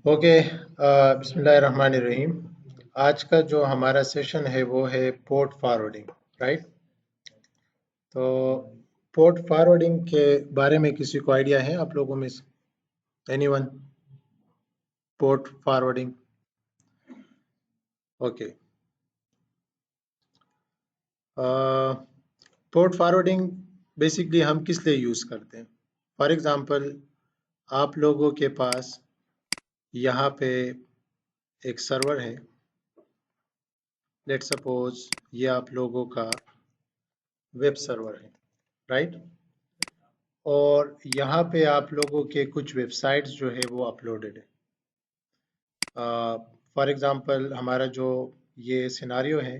Okay. बिस्मिल्लाहिर्रहमानिर्रहीम। आज का जो हमारा सेशन है वो है पोर्ट फॉरवर्डिंग, राइट। तो पोर्ट फॉरवर्डिंग के बारे में किसी को आइडिया है आप लोगों में से? Anyone? Port forwarding. Okay. Port forwarding basically हम किस लिए यूज़ करते हैं? फॉर एग्जांपल, आप लोगों के पास यहाँ पे एक सर्वर है। लेट्स सपोज ये आप लोगों का वेब सर्वर है, राइट। और यहाँ पे आप लोगों के कुछ वेबसाइट्स जो है वो अपलोडेड है। फॉर एग्जांपल, हमारा जो ये सिनारियो है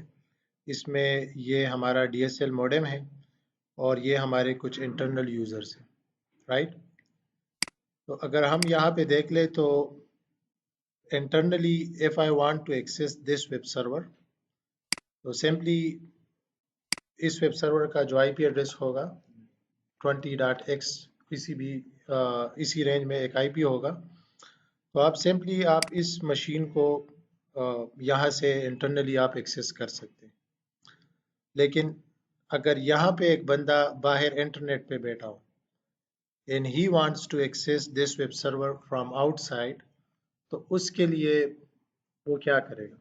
इसमें ये हमारा डीएसएल मॉडेम है और ये हमारे कुछ इंटरनल यूज़र्स हैं, राइट। तो अगर हम यहाँ पे देख ले तो internally if I want to access this web server, तो सिंपली इस वेब सर्वर का जो आईपी एड्रेस होगा 20.x, किसी भी इसी रेंज में एक आईपी होगा। तो आप सिंपली आप इस मशीन को यहाँ से इंटरनली आप एक्सेस कर सकते हैं। लेकिन अगर यहाँ पे एक बंदा बाहर इंटरनेट पे बैठा हो and he wants to access this web server from outside, तो उसके लिए वो क्या करेगा?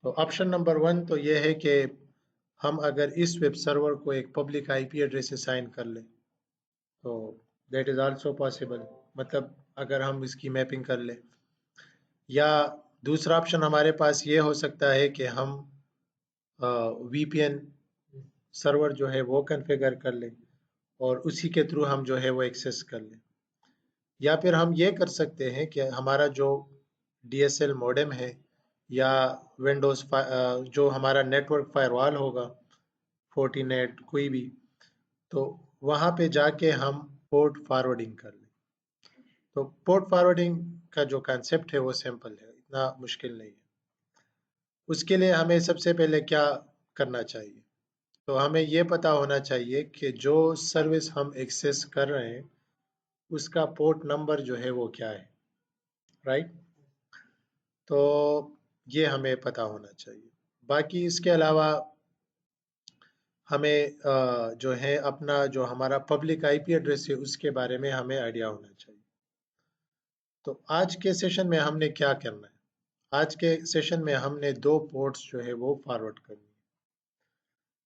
तो ऑप्शन नंबर 1 तो ये है कि हम अगर इस वेब सर्वर को एक पब्लिक आईपी एड्रेस से साइन कर लें, तो दैट इज़ आल्सो पॉसिबल। मतलब अगर हम इसकी मैपिंग कर लें, या दूसरा ऑप्शन हमारे पास ये हो सकता है कि हम वीपीएन सर्वर जो है वो कॉन्फ़िगर कर लें और उसी के थ्रू हम जो है वो एक्सेस कर लें। या फिर हम ये कर सकते हैं कि हमारा जो डीएसएल मॉडेम है या विंडोज़ जो हमारा नेटवर्क फायरवॉल होगा, फोर्टीनेट कोई भी, तो वहाँ पे जाके हम पोर्ट फॉरवर्डिंग कर लें। तो पोर्ट फॉरवर्डिंग का जो कंसेप्ट है वो सिंपल है, इतना मुश्किल नहीं है। उसके लिए हमें सबसे पहले क्या करना चाहिए? तो हमें ये पता होना चाहिए कि जो सर्विस हम एक्सेस कर रहे हैं उसका पोर्ट नंबर जो है वो क्या है, राइट। तो ये हमें पता होना चाहिए। बाकी इसके अलावा हमें जो है अपना जो हमारा पब्लिक आईपी एड्रेस है उसके बारे में हमें आइडिया होना चाहिए। तो आज के सेशन में हमने क्या करना है? आज के सेशन में हमने दो पोर्ट्स जो है वो फॉरवर्ड करनी है।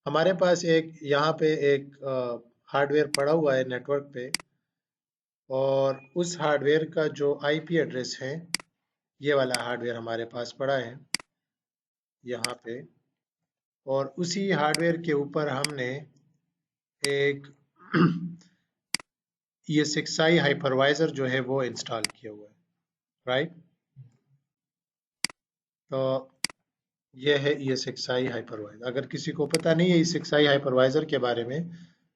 हमारे पास एक यहाँ पे एक हार्डवेयर पड़ा हुआ है नेटवर्क पे, और उस हार्डवेयर का जो आईपी एड्रेस है, ये वाला हार्डवेयर हमारे पास पड़ा है यहाँ पे, और उसी हार्डवेयर के ऊपर हमने एक ESXi हाइपरवाइजर जो है वो इंस्टॉल किया हुआ है, राइट। तो ये है ESXi हाइपरवाइजर। अगर किसी को पता नहीं है ESXi हाइपरवाइजर के बारे में,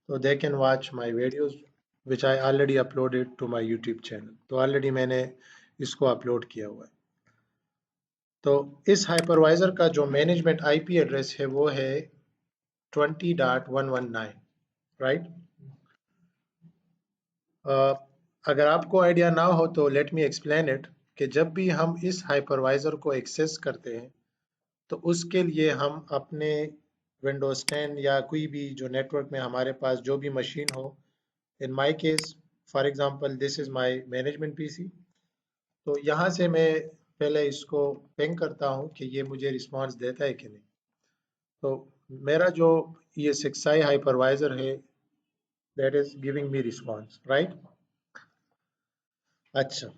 तो they can watch my videos which I already uploaded to my YouTube channel. तो ऑलरेडी मैंने इसको अपलोड किया हुआ है। तो इस हाइपरवाइजर का जो मैनेजमेंट आईपी एड्रेस है वो है 20.119, राइट। अगर आपको आइडिया ना हो तो लेट मी एक्सप्लेन इट, कि जब भी हम इस हाइपरवाइजर को एक्सेस करते हैं तो उसके लिए हम अपने विंडोज 10 या कोई भी जो नेटवर्क में हमारे पास जो भी मशीन हो, in my case for example this is my management PC, तो यहाँ से मैं पहले इसको पिंग करता हूँ कि ये मुझे रिस्पांस देता है कि नहीं। तो मेरा जो ये 6i हाइपरवाइजर है that is giving me response, right. अच्छा,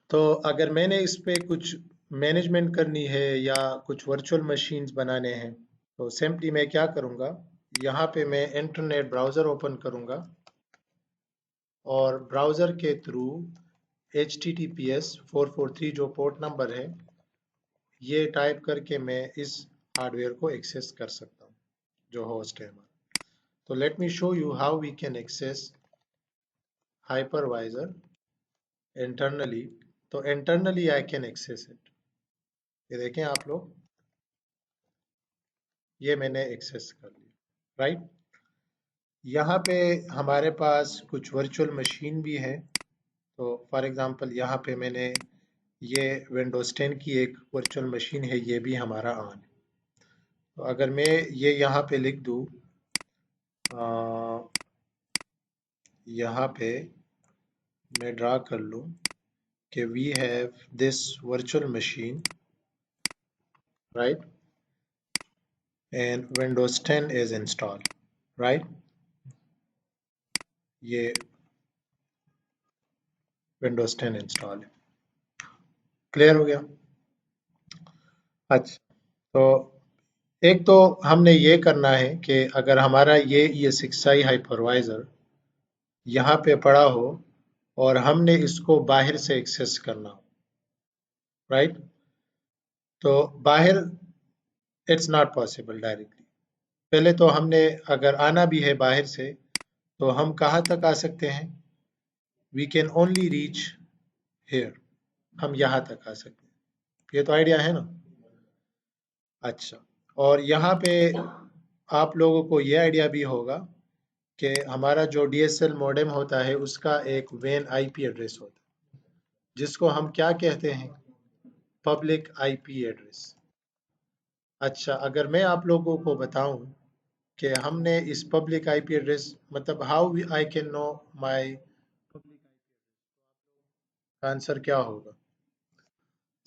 तो अगर मैंने इस पे कुछ मैनेजमेंट करनी है या कुछ वर्चुअल मशीन्स बनाने हैं, तो सिंपली मैं क्या करूँगा, यहाँ पे मैं इंटरनेट ब्राउज़र ओपन करूँगा और ब्राउज़र के थ्रू HTTPS 443 जो पोर्ट नंबर है ये टाइप करके मैं इस हार्डवेयर को एक्सेस कर सकता हूँ जो होस्ट है हमारा। तो let me show you how we can access hypervisor internally। तो internally I can access it। ये देखें आप लोग, ये मैंने एक्सेस कर लिया, राइट। यहाँ पे हमारे पास कुछ वर्चुअल मशीन भी है, तो फॉर एग्जांपल यहाँ पे मैंने ये विंडोज 10 की एक वर्चुअल मशीन है, ये भी हमारा ऑन है। तो अगर मैं ये यहाँ पे लिख दूँ, यहाँ पे मैं ड्रा कर लूँ कि we have this virtual machine, right, and Windows 10 is install, right, ये विंडोज 10 इंस्टॉल है। क्लियर हो गया? अच्छा, तो एक तो हमने ये करना है कि अगर हमारा ये ESXi हाइपरवाइजर यहाँ पे पड़ा हो और हमने इसको बाहर से एक्सेस करना हो, राइट, तो बाहर इट्स नॉट पॉसिबल डायरेक्टली। पहले तो हमने अगर आना भी है बाहर से तो हम कहाँ तक आ सकते हैं? We can only reach here, हम यहाँ तक आ सकते हैं। ये तो आइडिया है ना? अच्छा, और यहाँ पे आप लोगों को ये आइडिया भी होगा कि हमारा जो DSL मॉडेम होता है उसका एक वेन IP एड्रेस होता है, जिसको हम क्या कहते हैं? Public IP address. अच्छा, अगर मैं आप लोगों को बताऊं कि हमने इस पब्लिक IP एड्रेस मतलब how I can know my public का आंसर क्या होगा?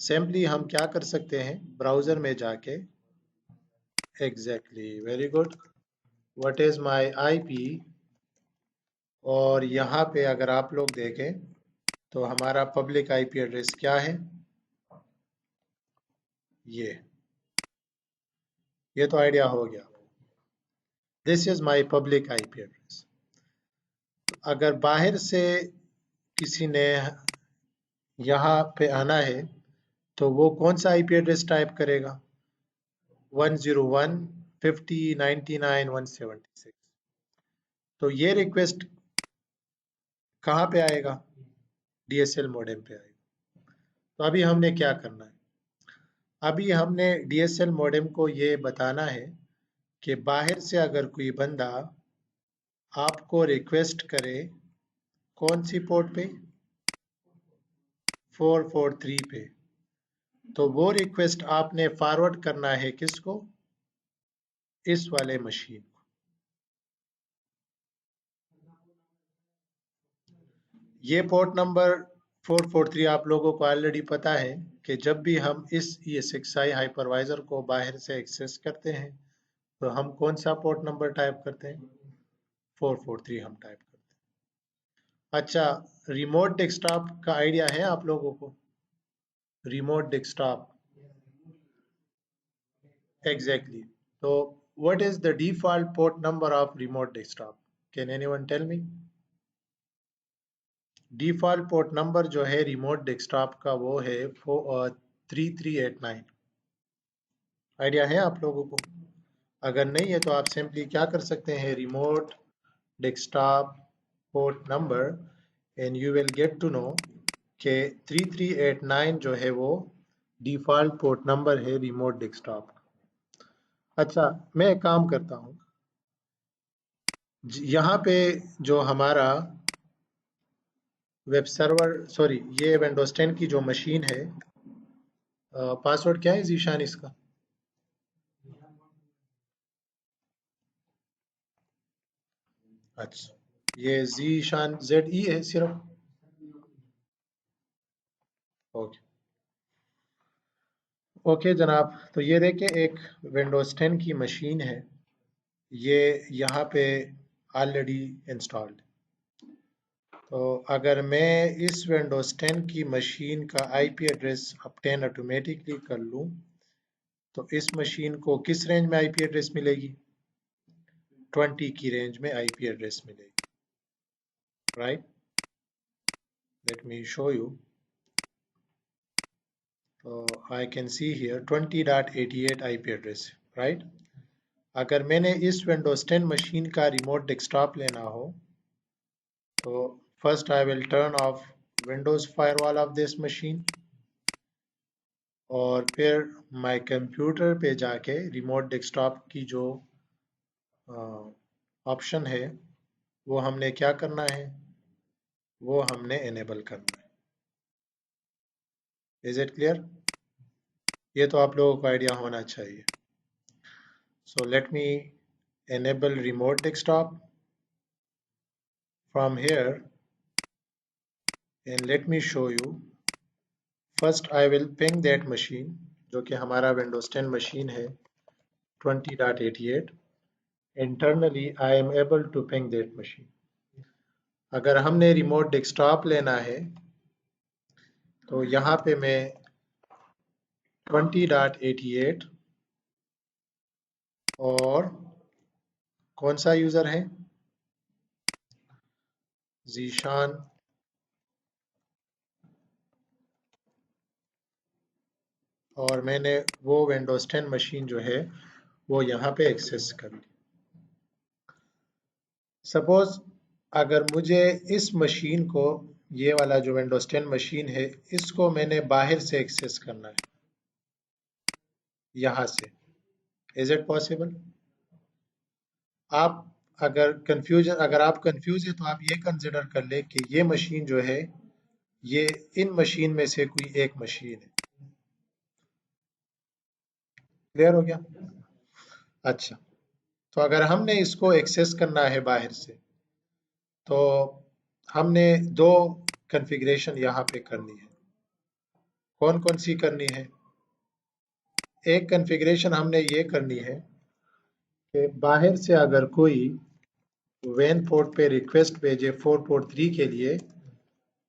सिंपली हम क्या कर सकते हैं, ब्राउजर में जाके, exactly, very good, what is my IP, और यहाँ पे अगर आप लोग देखें तो हमारा पब्लिक IP एड्रेस क्या है? ये तो आइडिया हो गया। This is my public IP address. अगर बाहर से किसी ने यहाँ पे आना है तो वो कौन सा IP एड्रेस टाइप करेगा? 101.50.99.176। तो ये रिक्वेस्ट कहाँ पे आएगा? DSL मॉडेम पे आएगा। तो अभी हमने क्या करना है? अभी हमने DSL मॉडेम को ये बताना है कि बाहर से अगर कोई बंदा आपको रिक्वेस्ट करे, कौन सी पोर्ट पे? 443 पे, तो वो रिक्वेस्ट आपने फॉरवर्ड करना है किसको? इस वाले मशीन को। ये पोर्ट नंबर 443 आप लोगों को ऑलरेडी पता है कि जब भी हम इस ESXi हाइपरवाइजर को बाहर से एक्सेस करते हैं तो हम कौन सा पोर्ट नंबर टाइप करते हैं? 443 हम टाइप करते हैं। अच्छा, रिमोट डेस्कटॉप का आइडिया है आप लोगों को? Remote desktop, exactly. So, what is the default port number of remote desktop? Can anyone tell me? Default port number जो है remote desktop का वो है 3389। आइडिया है आप लोगों को? अगर नहीं है तो आप सिंपली क्या कर सकते हैं, remote desktop port number, and you will get to know कि 3389 जो है वो डिफॉल्ट पोर्ट नंबर है रिमोट डेस्कटॉप। अच्छा, मैं एक काम करता हूँ, यहाँ पे जो हमारा वेब सर्वर, सॉरी, ये विंडोज 10 की जो मशीन है, पासवर्ड क्या है जीशान इसका? अच्छा, ये जीशान ZE है सिर्फ। ओके, ओके जनाब, तो ये देखिए एक विंडोज 10 की मशीन है, ये यहाँ पे ऑलरेडी इंस्टॉल्ड। तो अगर मैं इस विंडोज 10 की मशीन का IP एड्रेस अपटेन ऑटोमेटिकली कर लूँ तो इस मशीन को किस रेंज में IP एड्रेस मिलेगी? 20 की रेंज में IP एड्रेस मिलेगी, right? Late me show you. तो I can see here 20.88 IP address, right? अगर मैंने इस विंडोज 10 मशीन का रिमोट डेस्कटॉप लेना हो तो first I will turn off Windows firewall of this machine, और फिर माय कंप्यूटर पे जाके रिमोट डेस्कटॉप की जो ऑप्शन है वो हमने क्या करना है, वो हमने इनेबल करना है। Is it clear? ये तो आप लोगों को आइडिया होना चाहिए। So let me enable remote desktop from here, and let me show you. First I will ping that machine, जो कि हमारा Windows 10 machine है 20.88. Internally I am able to ping that machine. अगर हमने रिमोट डेस्कटॉप लेना है तो यहाँ पे मैं 20.88 और कौन सा यूज़र है, जीशान, और मैंने वो विंडोज़ 10 मशीन जो है वो यहाँ पे एक्सेस कर ली। सपोज अगर मुझे इस मशीन को, ये वाला जो विंडोज़ 10 मशीन है, इसको मैंने बाहर से एक्सेस करना है, यहाँ से, इज इट पॉसिबल? आप अगर आप कंफ्यूज है तो आप ये कंसिडर कर ले कि ये मशीन जो है ये इन मशीन में से कोई एक मशीन है। क्लियर हो गया? अच्छा, तो अगर हमने इसको एक्सेस करना है बाहर से तो हमने दो कॉन्फ़िगरेशन यहाँ पे करनी है। कौन कौन सी करनी है? एक कॉन्फ़िगरेशन हमने ये करनी है कि बाहर से अगर कोई वैन पोर्ट पे रिक्वेस्ट भेजे 443 के लिए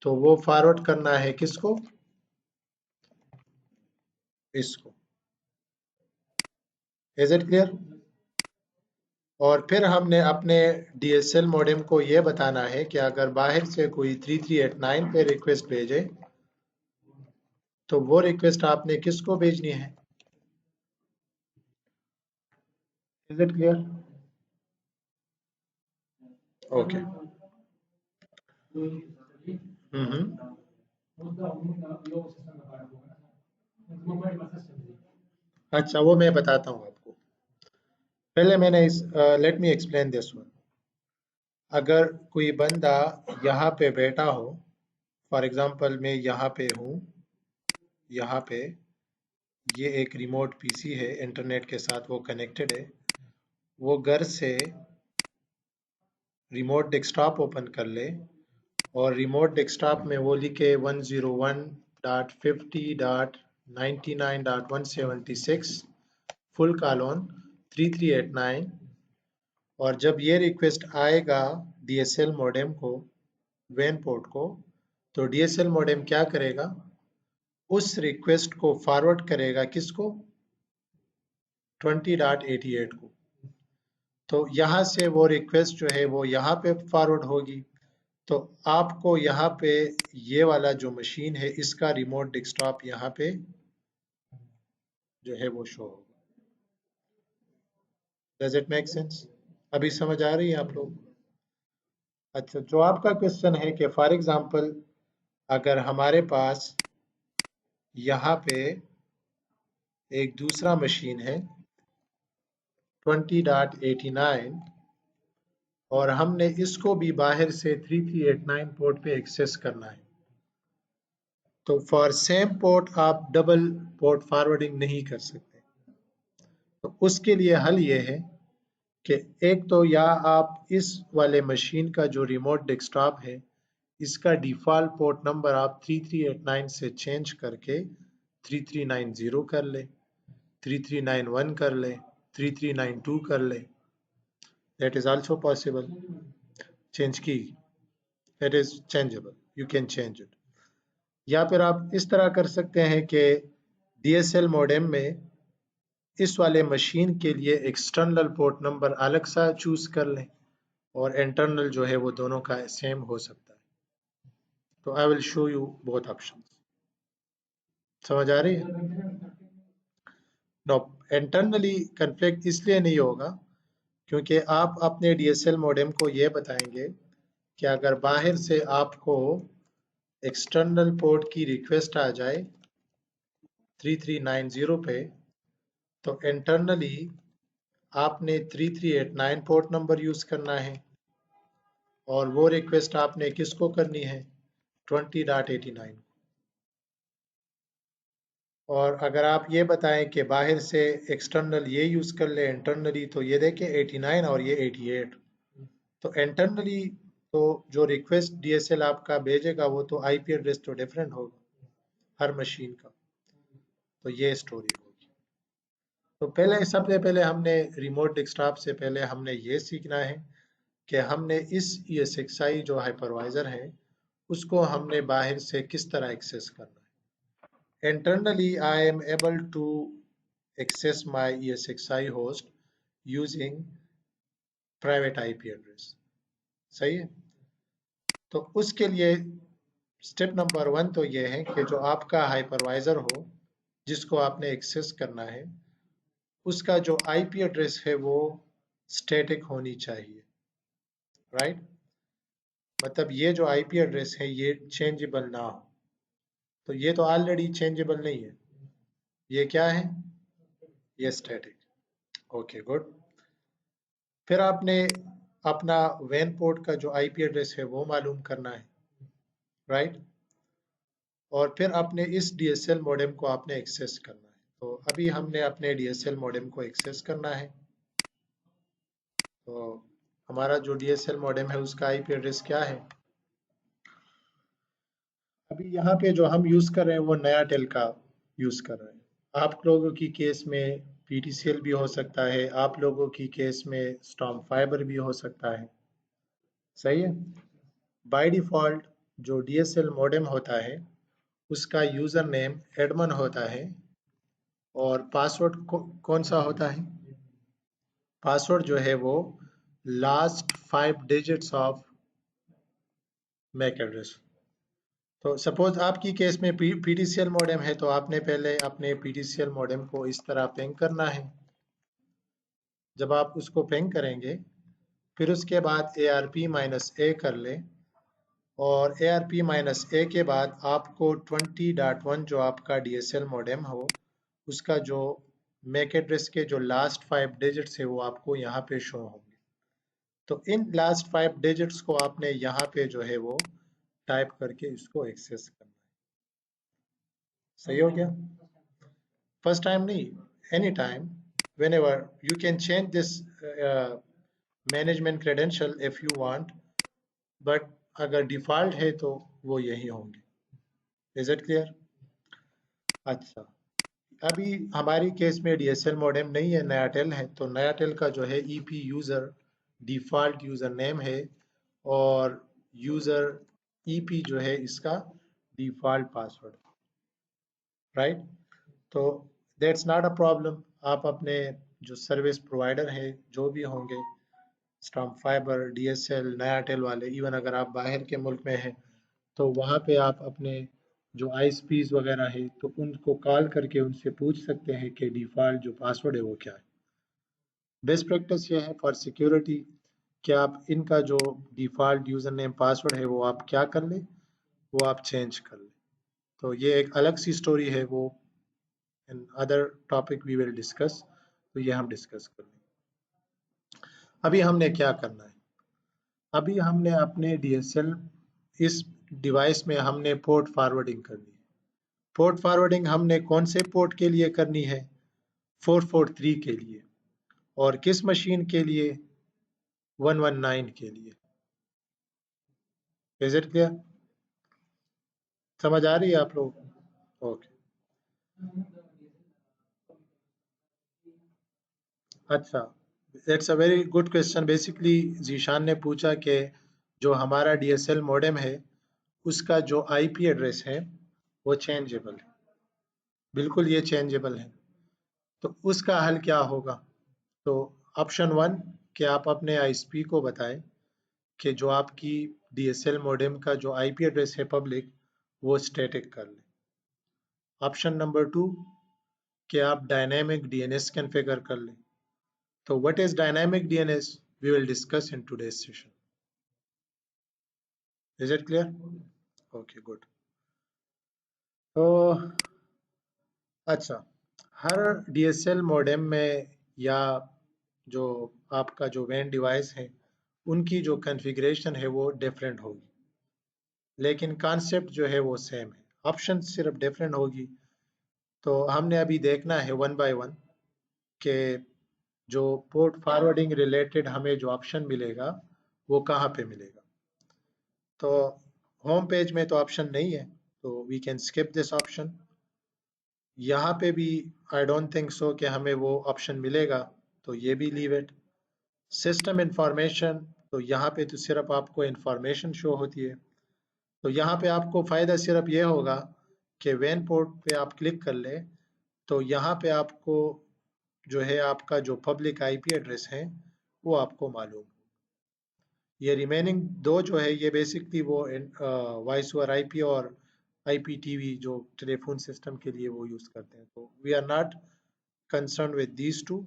तो वो फॉरवर्ड करना है किसको? इसको। Is it clear? और फिर हमने अपने DSL मॉडेम को ये बताना है कि अगर बाहर से कोई 3389 पे रिक्वेस्ट भेजे तो वो रिक्वेस्ट आपने किसको भेजनी है? Is it clear? ओके। हम्म। अच्छा, वो मैं बताता हूँ आपको। पहले मैंने इस let me explain this one. अगर कोई बंदा यहाँ पे बैठा हो, फॉर एग्जांपल मैं यहाँ पे हूँ, यहाँ पे ये एक रिमोट पीसी है, इंटरनेट के साथ वो कनेक्टेड है, वो घर से रिमोट डेस्कटॉप ओपन कर ले और रिमोट डेस्कटॉप में वो लिखे 101.50.99.176 फुल कॉलोन 3389, और जब ये रिक्वेस्ट आएगा DSL मॉडेम को, वैन पोर्ट को, तो DSL मॉडेम क्या करेगा? उस रिक्वेस्ट को फॉरवर्ड करेगा किसको? 20.88 को। तो यहाँ से वो रिक्वेस्ट जो है वो यहाँ पे फॉरवर्ड होगी। तो आपको यहाँ पे ये वाला जो मशीन है इसका रिमोट डेस्कटॉप यहाँ पे जो है वो शो होगा। Does it make sense? अभी समझ आ रही है आप लोग? अच्छा, जो आपका क्वेश्चन है कि फॉर एग्जांपल अगर हमारे पास यहाँ पे एक दूसरा मशीन है 20.89 और हमने इसको भी बाहर से 3389 पोर्ट पे एक्सेस करना है, तो फॉर सेम पोर्ट आप डबल पोर्ट फॉरवर्डिंग नहीं कर सकते। तो उसके लिए हल ये है कि एक तो या आप इस वाले मशीन का जो रिमोट डेस्कटॉप है इसका डिफ़ॉल्ट पोर्ट नंबर आप 3389 से चेंज करके 3390 कर ले, 3391 कर ले, 3392 कर ले। That is also possible. Change की, that is changeable, you can change it. या फिर आप इस तरह कर सकते हैं कि DSL मॉडेम में इस वाले मशीन के लिए एक्सटर्नल पोर्ट नंबर अलग सा चूज कर लें और इंटरनल जो है वो दोनों का सेम हो सकता है। तो I will show you both options. समझ आ रही है? नो, इंटरनली कन्फ्लिक्ट इसलिए नहीं होगा क्योंकि आप अपने DSL मॉडेम को ये बताएंगे कि अगर बाहर से आपको एक्सटर्नल पोर्ट की रिक्वेस्ट आ जाए 3390 पे तो इंटरनली आपने 3389 पोर्ट नंबर यूज करना है और वो रिक्वेस्ट आपने किसको करनी है? 20.89। और अगर आप ये बताएं कि बाहर से एक्सटर्नल ये यूज कर ले इंटरनली, तो ये देखें 89 और ये 88। तो इंटरनली तो जो रिक्वेस्ट डीएसएल आपका भेजेगा वो तो आईपी एड्रेस तो डिफरेंट होगा हर मशीन का। तो ये स्टोरी होगी। तो पहले सबसे पहले हमने रिमोट डेस्कटॉप से पहले हमने ये सीखना है कि हमने इस ESXi जो हाइपरवाइजर है उसको हमने बाहर से किस तरह एक्सेस करना है। Internally, I am able to access my ESXi host using private IP address। सही है। तो उसके लिए स्टेप नंबर 1 तो ये है कि जो आपका हाइपरवाइजर हो जिसको आपने एक्सेस करना है उसका जो आईपी एड्रेस है वो स्टैटिक होनी चाहिए, राइट। मतलब ये जो आईपी एड्रेस है ये चेंजेबल ना हो। तो ये तो ऑलरेडी चेंजेबल नहीं है, ये क्या है? ये स्टैटिक। Okay good. फिर आपने अपना वैन पोर्ट का जो आईपी एड्रेस है वो मालूम करना है, राइट। और फिर अपने इस डीएसएल मॉडेम को आपने एक्सेस करना है। तो अभी हमने अपने डीएसएल मॉडेम को एक्सेस करना है। तो हमारा जो डीएसएल मॉडेम है उसका आईपी एड्रेस क्या है? अभी यहाँ पे जो हम यूज कर रहे हैं वो नया टेल का यूज कर रहे हैं। आप लोगों की केस में पीटीसीएल भी हो सकता है, आप लोगों की केस में स्टॉर्म फाइबर भी हो सकता है। सही है। बाय डिफॉल्ट जो डीएसएल मॉडेम होता है उसका यूजर नेम एडमन होता है और पासवर्ड कौन सा होता है? पासवर्ड जो है वो last 5 digits of MAC address. तो सपोज आपकी केस में पीटीसीएल मॉडेम है तो आपने पहले अपने पीटीसीएल मॉडेम को इस तरह पिंग करना है। जब आप उसको पिंग करेंगे फिर उसके बाद ARP-A कर ले और ARP-A के बाद आपको 20.1 जो आपका डीएसएल मॉडेम हो उसका जो मैक एड्रेस के जो लास्ट 5 डिजिट्स है वो आपको यहाँ पे शो होंगे। तो इन लास्ट 5 डिजिट्स को आपने यहाँ पे जो है वो टाइप करके इसको एक्सेस करना है। सही हो गया? फर्स्ट टाइम नहीं, any time, whenever you can change this uh, management credential if you want, but अगर डिफॉल्ट है तो वो यही होंगे। Is it clear? अच्छा, अभी हमारी केस में डीएसएल मॉडेम नहीं है, नया टेल है। तो नया टेल का जो है EP user default user name है और यूजर ईपी जो है इसका डिफॉल्ट पासवर्ड, राइट। तो दैट्स नॉट अ प्रॉब्लम। आप अपने जो सर्विस प्रोवाइडर है जो भी होंगे, स्टॉर्म फाइबर, डीएसएल, नया टेल वाले, इवन अगर आप बाहर के मुल्क में हैं तो वहाँ पे आप अपने जो आईएसपीज वगैरह है तो उनको कॉल करके उनसे पूछ सकते हैं कि डिफ़ॉल्ट जो पासवर्ड है वो क्या है। बेस्ट प्रैक्टिस ये है फॉर सिक्योरिटी कि आप इनका जो डिफ़ॉल्ट यूज़र नेम पासवर्ड है वो आप क्या कर लें, वो आप चेंज कर लें। तो ये एक अलग सी स्टोरी है, वो in other topic we will discuss. तो ये हम डिस्कस कर लें। अभी हमने क्या करना है? अभी हमने अपने डीएसएल इस डिवाइस में हमने पोर्ट फॉरवर्डिंग करनी है। पोर्ट फॉरवर्डिंग हमने कौन से पोर्ट के लिए करनी है? 443 के लिए। और किस मशीन के लिए? 119 के लिए। Is it clear? समझ आ रही है आप लोग? ओके। अच्छा, it's a very good question. Basically Zeeshan ने पूछा कि जो हमारा डीएसएल मॉडेम है उसका जो आईपी एड्रेस है वो चेंजेबल है। बिल्कुल ये चेंजेबल है। तो उसका हल क्या होगा? तो ऑप्शन 1 कि आप अपने आईएसपी को बताएं कि जो आपकी डीएसएल मॉडेम का जो आईपी एड्रेस है पब्लिक वो स्टैटिक कर लें। ऑप्शन नंबर 2 कि आप डायनेमिक डीएनएस कॉन्फ़िगर कर लें। तो what is dynamic DNS? We will discuss in today's session. Is it clear? Okay good. तो अच्छा, हर डीएसएल मॉडेम में या जो आपका जो वैन डिवाइस है उनकी जो कॉन्फ़िगरेशन है वो डिफरेंट होगी, लेकिन कॉन्सेप्ट जो है वो सेम है, ऑप्शन सिर्फ डिफरेंट होगी। तो हमने अभी देखना है वन बाय वन कि जो पोर्ट फॉरवर्डिंग रिलेटेड हमें जो ऑप्शन मिलेगा वो कहाँ पे मिलेगा। तो होम पेज में तो ऑप्शन नहीं है, तो we can skip this option. यहाँ पे भी आई डोंट थिंक सो कि हमें वो ऑप्शन मिलेगा, तो ये भी लीव इट। सिस्टम इंफॉर्मेशन, तो यहाँ पे तो सिर्फ आपको इंफॉर्मेशन शो होती है। तो यहाँ पे आपको फ़ायदा सिर्फ ये होगा कि वैन पोर्ट पे आप क्लिक कर ले, तो यहाँ पे आपको जो है आपका जो पब्लिक आईपी एड्रेस है वो आपको मालूम। ये रिमेनिंग दो जो है ये बेसिकली वो वॉइस ओवर आईपी और आईपीटीवी जो टेलीफोन सिस्टम के लिए वो यूज़ करते हैं। तो we are not concern with these two.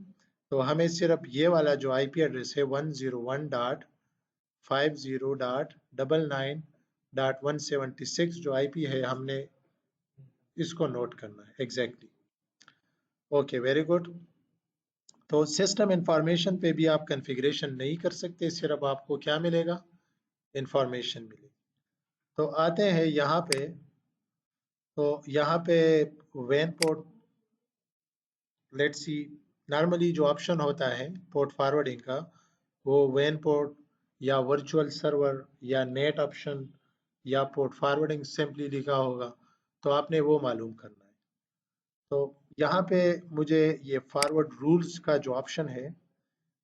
तो हमें सिर्फ ये वाला जो आईपी एड्रेस है 101.50.99.176 जो आईपी है, हमने इसको नोट करना है एग्जैक्टली। Okay, very good. तो सिस्टम इंफॉर्मेशन पे भी आप कॉन्फ़िगरेशन नहीं कर सकते, सिर्फ आपको क्या मिलेगा, इंफॉर्मेशन मिलेगी। तो आते हैं यहाँ पे, तो यहाँ पे वैन पोर्ट, लेट्स सी, नॉर्मली जो ऑप्शन होता है पोर्ट फॉरवर्डिंग का वो वैन पोर्ट या वर्चुअल सर्वर या नेट ऑप्शन या पोर्ट फॉरवर्डिंग सिंपली लिखा होगा, तो आपने वो मालूम करना है। तो यहाँ पे मुझे ये फॉरवर्ड रूल्स का जो ऑप्शन है,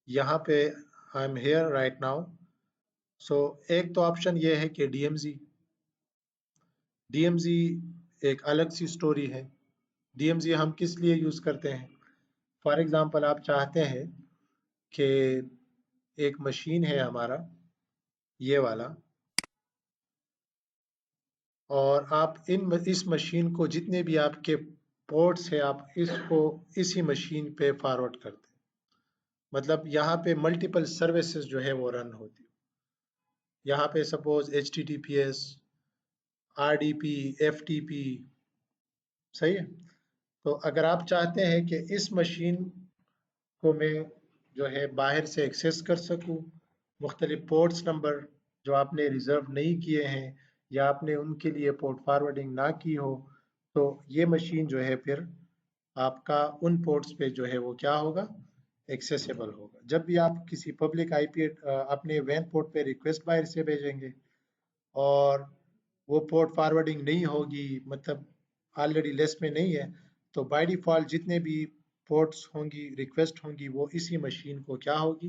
यहाँ पे I am here right now. So एक तो ऑप्शन ये है कि डीएमजी, डीएमजी एक अलग सी स्टोरी है। डीएमजी हम किस लिए यूज़ करते हैं, फॉर एग्जांपल आप चाहते हैं कि एक मशीन है हमारा ये वाला, और आप इस मशीन को जितने भी आपके पोर्ट्स है आप इसको इसी मशीन पे फॉरवर्ड करते हैं। मतलब यहाँ पे मल्टीपल सर्विसेज जो है वो रन होती है। यहाँ पे सपोज HTTPS, RDP, FTP, सही है। तो अगर आप चाहते हैं कि इस मशीन को मैं जो है बाहर से एक्सेस कर सकूं, मुख्तलिफ पोर्ट्स नंबर जो आपने रिज़र्व नहीं किए हैं या आपने उनके लिए पोर्ट फॉरवर्डिंग ना की हो, तो ये मशीन जो है फिर आपका उन पोर्ट्स पे जो है वो क्या होगा, एक्सेसिबल होगा। जब भी आप किसी पब्लिक आईपी अपने वैन पोर्ट पे रिक्वेस्ट बाहर से भेजेंगे और वो पोर्ट फॉरवर्डिंग नहीं होगी, मतलब ऑलरेडी लिस्ट में नहीं है, तो बाय डिफ़ॉल्ट जितने भी पोर्ट्स होंगी, रिक्वेस्ट होंगी, वो इसी मशीन को क्या होगी,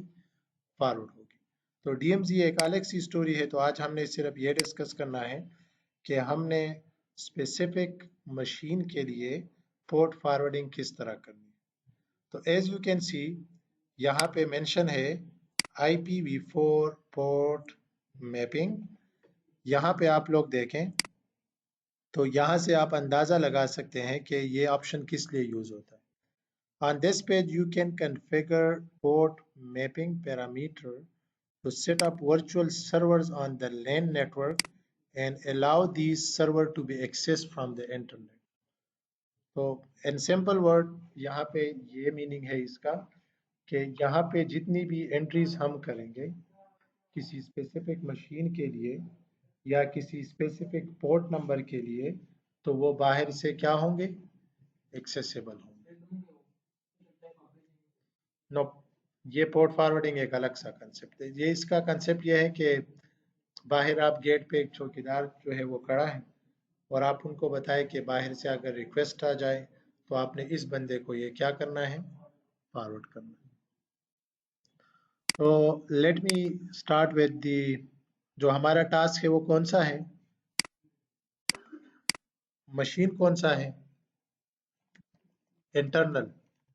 फॉरवर्ड होगी। तो डीएमजी एक अलग सी स्टोरी है। तो आज हमने सिर्फ ये डिस्कस करना है कि हमने स्पेसिफिक मशीन के लिए पोर्ट फॉरवर्डिंग किस तरह करनी है। तो एज यू कैन सी यहाँ पे मेंशन है IPv4 पोर्ट मैपिंग। यहाँ पे आप लोग देखें तो यहाँ से आप अंदाज़ा लगा सकते हैं कि ये ऑप्शन किस लिए यूज़ होता है। On this page, you can configure port mapping parameter to set up virtual servers on the LAN network and allow these server to be accessed from the internet. तो in simple word यहाँ पे ये meaning है इसका कि यहाँ पे जितनी भी एंट्रीज हम करेंगे किसी स्पेसिफिक मशीन के लिए या किसी स्पेसिफिक पोर्ट नंबर के लिए, तो वो बाहर से क्या होंगे, एक्सेसिबल होंगे। नो, ये पोर्ट फॉरवर्डिंग एक अलग सा कंसेप्ट है। ये इसका कंसेप्ट ये है कि बाहर आप गेट पे एक चौकीदार जो है वो खड़ा है और आप उनको बताएं कि बाहर से अगर रिक्वेस्ट आ जाए तो आपने इस बंदे को ये क्या करना है, फॉरवर्ड करना है। तो let me start with the, जो हमारा टास्क है वो कौन सा है, मशीन कौन सा है, इंटरनल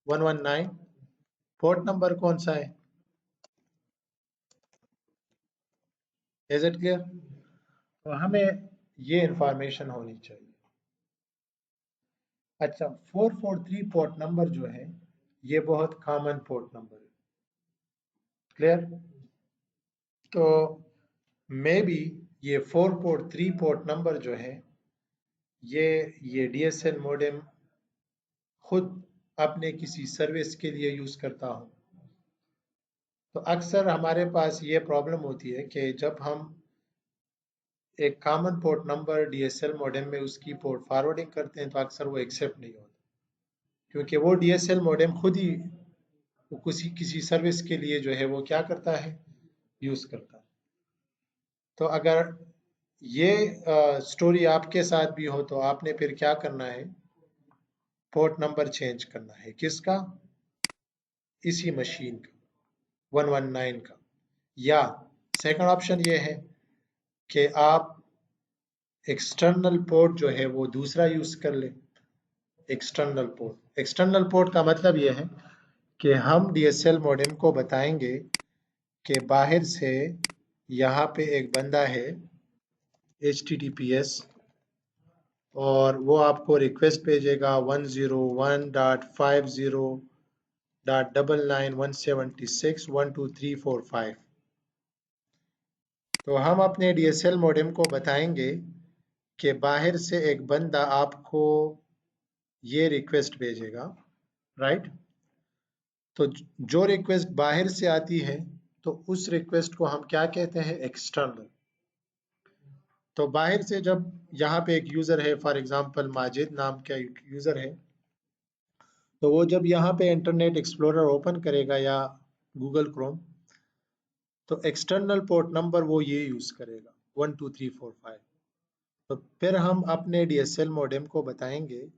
119, पोर्ट नंबर कौन सा है, इज इट क्लियर। तो हमें ये इंफॉर्मेशन होनी चाहिए। अच्छा, 443 पोर्ट नंबर जो है ये बहुत कॉमन पोर्ट नंबर है, क्लियर। तो मे बी ये 443 पोर्ट नंबर जो है ये DSL मॉडेम खुद अपने किसी सर्विस के लिए यूज करता हूँ। तो अक्सर हमारे पास ये प्रॉब्लम होती है कि जब हम एक common port number DSL modem में उसकी पोर्ट फॉरवर्डिंग करते हैं तो अक्सर वो एक्सेप्ट नहीं होता, क्योंकि वो डीएसएल मॉडेम खुद ही वो किसी किसी सर्विस के लिए जो है वो क्या करता है, यूज करता है। तो अगर ये स्टोरी आपके साथ भी हो तो आपने फिर क्या करना है, पोर्ट नंबर चेंज करना है। किसका? इसी मशीन का, 119 का। या सेकंड ऑप्शन ये है कि आप एक्सटर्नल पोर्ट जो है वो दूसरा यूज कर ले। एक्सटर्नल पोर्ट का मतलब ये है कि हम डीएसएल मॉडेम को बताएंगे कि बाहर से यहाँ पे एक बंदा है HTTPS, और वो आपको रिक्वेस्ट भेजेगा 101.50.99.176.12345। तो हम अपने डीएसएल मॉडेम को बताएंगे कि बाहर से एक बंदा आपको ये रिक्वेस्ट भेजेगा, राइट। तो जो रिक्वेस्ट बाहर से आती है तो उस रिक्वेस्ट को हम क्या कहते हैं, एक्सटर्नल। तो बाहर से जब यहाँ पे एक यूजर है, फॉर एग्जांपल माजिद नाम का यूजर है, तो वो जब यहाँ पे इंटरनेट एक्सप्लोरर ओपन करेगा या गूगल क्रोम, तो एक्सटर्नल पोर्ट नंबर वो ये यूज करेगा 12345। तो फिर हम अपने डीएसएल मॉडेम को बताएंगे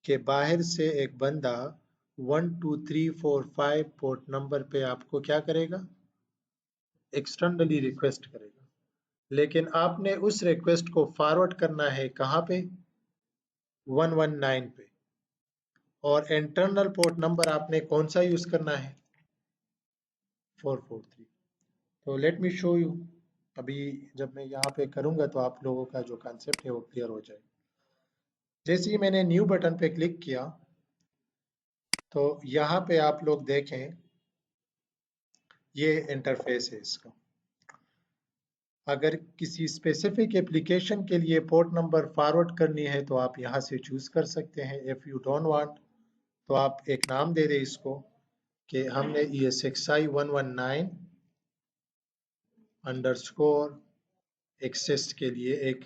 कि बाहर से एक बंदा 12345 पोर्ट नंबर पे आपको क्या करेगा, एक्सटर्नली रिक्वेस्ट करेगा। लेकिन आपने उस रिक्वेस्ट को फॉरवर्ड करना है कहाँ पे, 119 पे। और इंटरनल पोर्ट नंबर आपने कौन सा यूज करना है, 443। तो लेट मी शो यू। अभी जब मैं यहाँ पे करूँगा तो आप लोगों का जो कॉन्सेप्ट है वो क्लियर हो जाए। जैसे ही मैंने न्यू बटन पे क्लिक किया तो यहाँ पे आप लोग देखें ये इंटरफेस है इसका। अगर किसी स्पेसिफिक एप्लीकेशन के लिए पोर्ट नंबर फॉरवर्ड करनी है तो आप यहाँ से चूज कर सकते हैं। इफ़ यू डोंट वांट तो आप एक नाम दे दें इसको कि हमने ESXi 119 अंडरस्कोर एक्सेस के लिए एक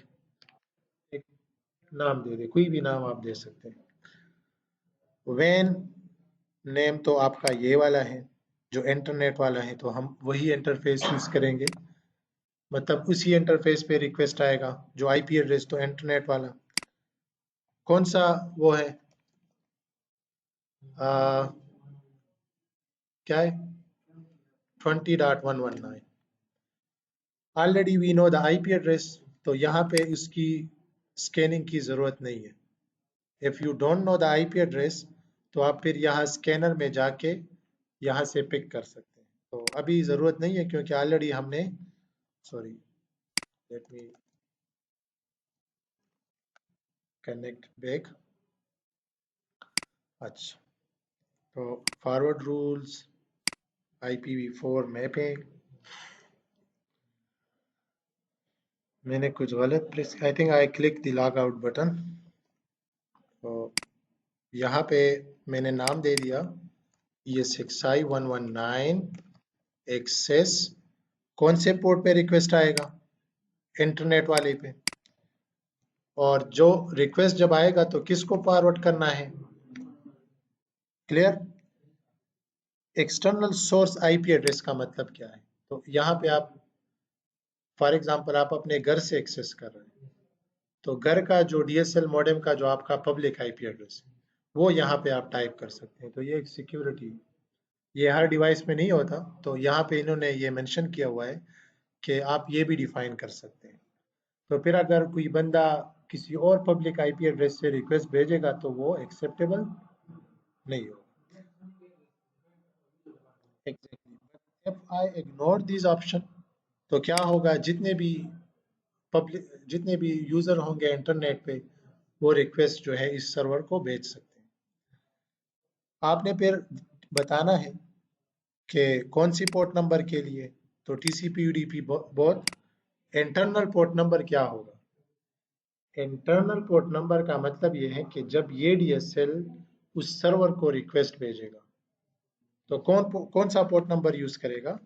नाम दे दें, कोई भी नाम आप दे सकते हैं। वैन नेम तो आपका ये वाला है जो इंटरनेट वाला है, तो हम वही इंटरफेस यूज करेंगे, मतलब उसी इंटरफेस पे रिक्वेस्ट आएगा। जो आईपी एड्रेस तो इंटरनेट वाला कौन सा वो है, क्या है, 20.119। Already we know the IP address, तो यहाँ पे इसकी स्कैनिंग की जरूरत नहीं है। If you don't know the IP address तो आप फिर यहाँ स्कैनर में जाके यहाँ से पिक कर सकते हैं। तो अभी जरूरत नहीं है क्योंकि ऑलरेडी हमने, sorry, let me connect back. अच्छा, तो फॉरवर्ड रूल्स, IPv4 मैपिंग, मैंने कुछ गलत press, I think I click the log out button. तो यहाँ पे मैंने नाम दे दिया ESXi 119 एक्सेस। कौन से पोर्ट पे रिक्वेस्ट आएगा, इंटरनेट वाले पे। और जो रिक्वेस्ट जब आएगा तो किसको फॉरवर्ड करना है, clear. External source IP address का मतलब क्या है, तो यहाँ पे आप फॉर एग्जांपल आप अपने घर से एक्सेस कर रहे हैं, तो घर का जो डीएसएल मॉडेम का जो आपका पब्लिक आईपी एड्रेस है वो यहाँ पे आप टाइप कर सकते हैं। तो ये एक सिक्योरिटी, ये हर डिवाइस में नहीं होता, तो यहाँ पे इन्होंने ये मेंशन किया हुआ है कि आप ये भी डिफाइन कर सकते हैं। तो फिर अगर कोई बंदा किसी और पब्लिक आईपी एड्रेस से रिक्वेस्ट भेजेगा तो वो एक्सेप्टेबल नहीं होगा। Exactly, if I ignore this option तो क्या होगा, जितने भी यूजर होंगे इंटरनेट पे वो रिक्वेस्ट जो है इस सर्वर को भेज सकते हैं। आपने फिर बताना है कि कौन सी पोर्ट नंबर के लिए, तो TCP UDP both. Internal port number क्या होगा, इंटरनल पोर्ट नंबर का मतलब ये है कि जब ये DSL उस सर्वर को रिक्वेस्ट भेजेगा तो कौन सा पोर्ट नंबर यूज करेगा?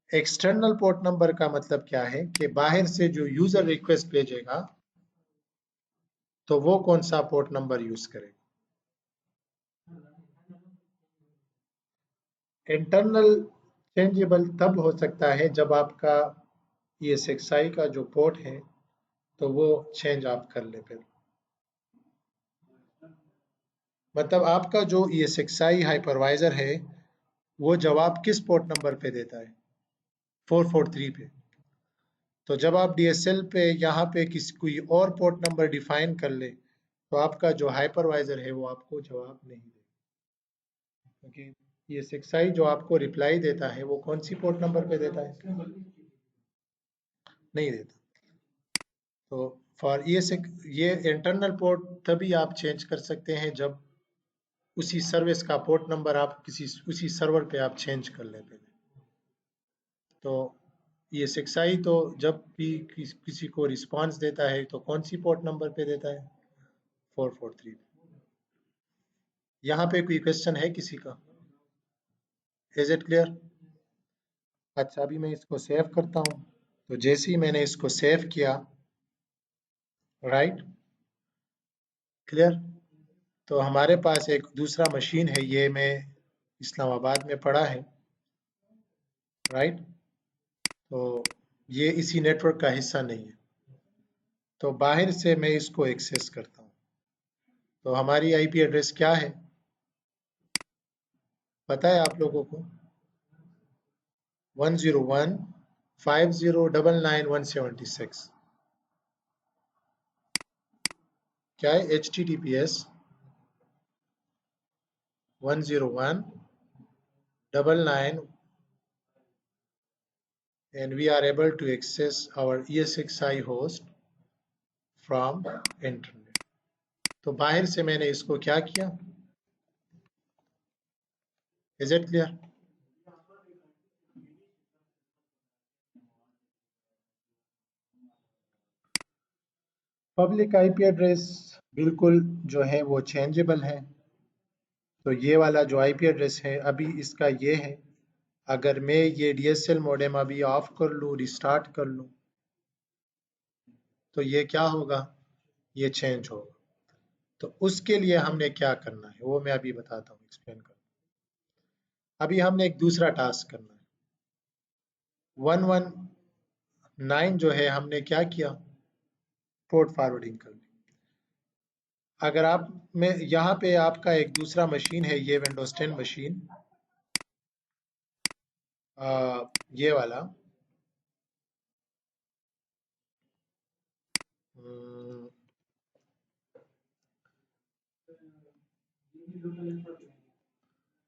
एक्सटर्नल पोर्ट नंबर का मतलब क्या है कि बाहर से जो यूजर रिक्वेस्ट भेजेगा तो वो कौन सा पोर्ट नंबर यूज करेगा? इंटरनल चेंजेबल तब हो सकता है जब आपका ESXi का जो पोर्ट है तो वो चेंज आप कर ले फिर। मतलब आपका जो ESXi हाइपरवाइजर है वो जवाब किस पोर्ट नंबर पे देता है? 443 पे। तो जब आप DSL पे यहाँ पे किसी कोई और पोर्ट नंबर डिफाइन कर ले तो आपका जो हाइपरवाइजर है वो आपको जवाब नहीं देगा, क्योंकि ESXi जो आपको रिप्लाई देता है वो कौन सी पोर्ट नंबर पे देता है? नहीं देता। तो फॉर ये इंटरनल पोर्ट तभी आप चेंज कर सकते हैं जब उसी सर्विस का पोर्ट नंबर आप उसी सर्वर पे आप चेंज कर लेते हैं। तो ये ESXi तो जब भी किसी को रिस्पांस देता है तो कौन सी पोर्ट नंबर पे देता है? 443। यहाँ पे कोई क्वेश्चन है किसी का? Is it clear? अच्छा, अभी मैं इसको सेव करता हूँ। तो जैसे ही मैंने इसको सेव किया, राइट, क्लियर, तो हमारे पास एक दूसरा मशीन है, ये मैं इस्लामाबाद में पढ़ा है, राइट। तो ये इसी नेटवर्क का हिस्सा नहीं है। तो बाहर से मैं इसको एक्सेस करता हूँ। तो हमारी IP एड्रेस क्या है पता है आप लोगों को? 101.50.99.176। क्या है? HTTPS 101.99 and we are able to access our ESXi host from internet। तो बाहर से मैंने इसको क्या किया? Is it clear? Public IP address बिल्कुल जो है वो चेंजेबल है। तो ये वाला जो IP एड्रेस है अभी इसका ये है, अगर मैं ये DSL मॉडेम अभी ऑफ कर लूँ, रिस्टार्ट कर लूँ, तो ये क्या होगा? ये चेंज होगा। तो उसके लिए हमने क्या करना है वो मैं अभी बताता हूँ, एक्सप्लेन कर। अभी हमने एक दूसरा टास्क करना है। 119 जो है हमने क्या किया? पोर्ट फॉरवर्डिंग कर ली। अगर आप में यहाँ पे आपका एक दूसरा मशीन है, ये विंडोज 10 मशीन, ये वाला,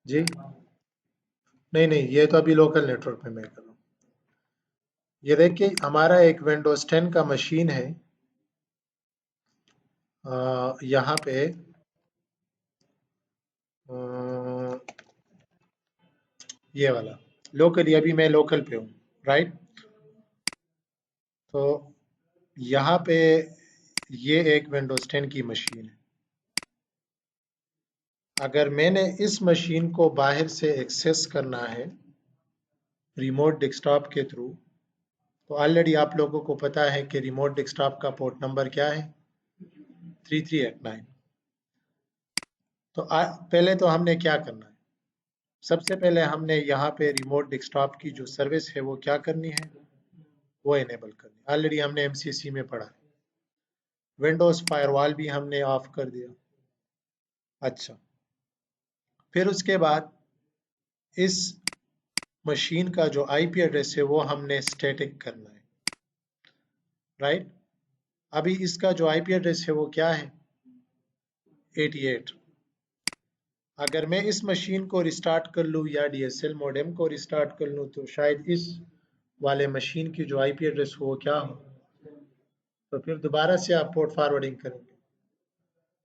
जी नहीं नहीं, ये तो अभी लोकल नेटवर्क में मैं कर रहा हूँ। ये देखिए हमारा एक विंडोज 10 का मशीन है, यहाँ पे ये वाला लोकली, अभी मैं लोकल पे हूँ, राइट। तो यहाँ पे ये एक विंडोज 10 की मशीन है। अगर मैंने इस मशीन को बाहर से एक्सेस करना है रिमोट डेस्कटॉप के थ्रू, तो ऑलरेडी आप लोगों को पता है कि रिमोट डेस्कटॉप का पोर्ट नंबर क्या है? 3389। तो पहले तो हमने क्या करना है? सबसे पहले हमने यहाँ पे रिमोट डेस्कटॉप की जो सर्विस है वो क्या करनी है? वो इनेबल करनी। ऑलरेडी हमने MCC में पढ़ा है। विंडोज फायरवॉल भी हमने ऑफ कर दिया। अच्छा, फिर उसके बाद इस मशीन का जो IP एड्रेस है वो हमने स्टैटिक करना है, राइट। अभी इसका जो IP एड्रेस है वो क्या है? 88। अगर मैं इस मशीन को रिस्टार्ट कर लूँ या DSL मॉडेम को रिस्टार्ट कर लूँ तो शायद इस वाले मशीन की जो IP एड्रेस हो वो क्या हो? तो फिर दोबारा से आप पोर्ट फॉरवर्डिंग करेंगे।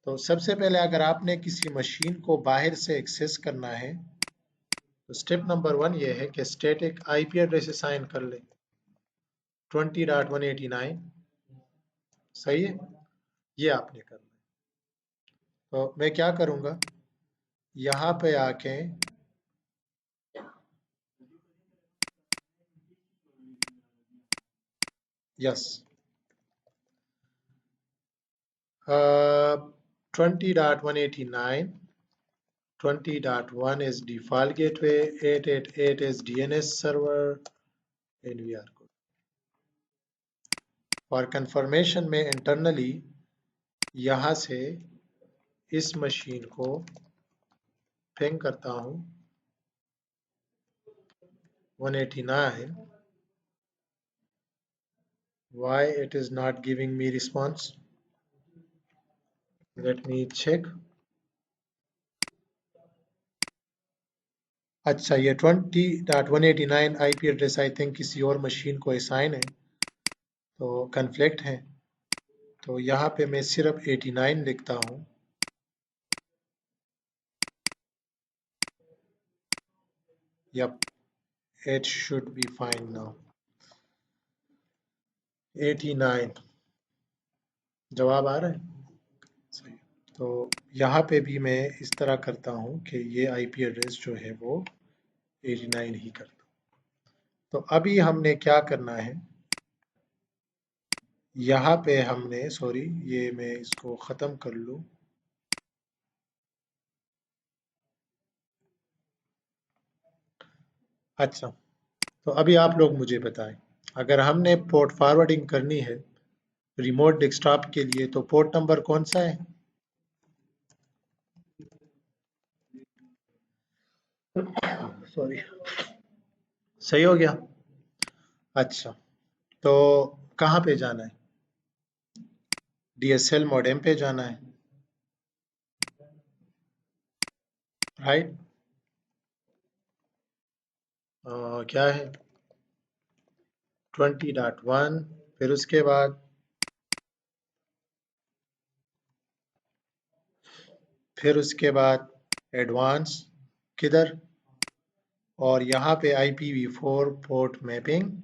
तो सबसे पहले अगर आपने किसी मशीन को बाहर से एक्सेस करना है तो स्टेप नंबर 1 ये है कि स्टैटिक IP एड्रेस असाइन कर ले 20.189। सही है, ये आपने करना है। तो मैं क्या करूँगा, यहाँ पे आके yes 20.189 20.1 is default gateway, 888 is DNS server, and we are good. For confirmation में internally यहाँ से इस मशीन को पिंग करता हूँ 189. Why it is not giving me response? Let me check. अच्छा, ये 20.189 IP एड्रेस आई थिंक किसी और मशीन को असाइन है, तो कन्फ्लिक्ट है। तो यहाँ पे मैं सिर्फ 89 लिखता हूँ। Yup, it should be fine now. 89 जवाब आ रहा है? सही। तो यहाँ पे भी मैं इस तरह करता हूँ कि ये IP एड्रेस जो है वो 89 ही करता हूँ। तो अभी हमने क्या करना है, यहाँ पे हमने सॉरी ये मैं इसको ख़त्म कर लूँ। अच्छा, तो अभी आप लोग मुझे बताएं, अगर हमने पोर्ट फॉरवर्डिंग करनी है रिमोट डेस्कटॉप के लिए तो पोर्ट नंबर कौन सा है? सॉरी, सही हो गया। अच्छा, तो कहाँ पे जाना है? DSL मॉडेम पे जाना है, राइट? क्या है 20.1, फिर उसके बाद एडवांस किधर, और यहाँ पे IPv4 पोर्ट मैपिंग,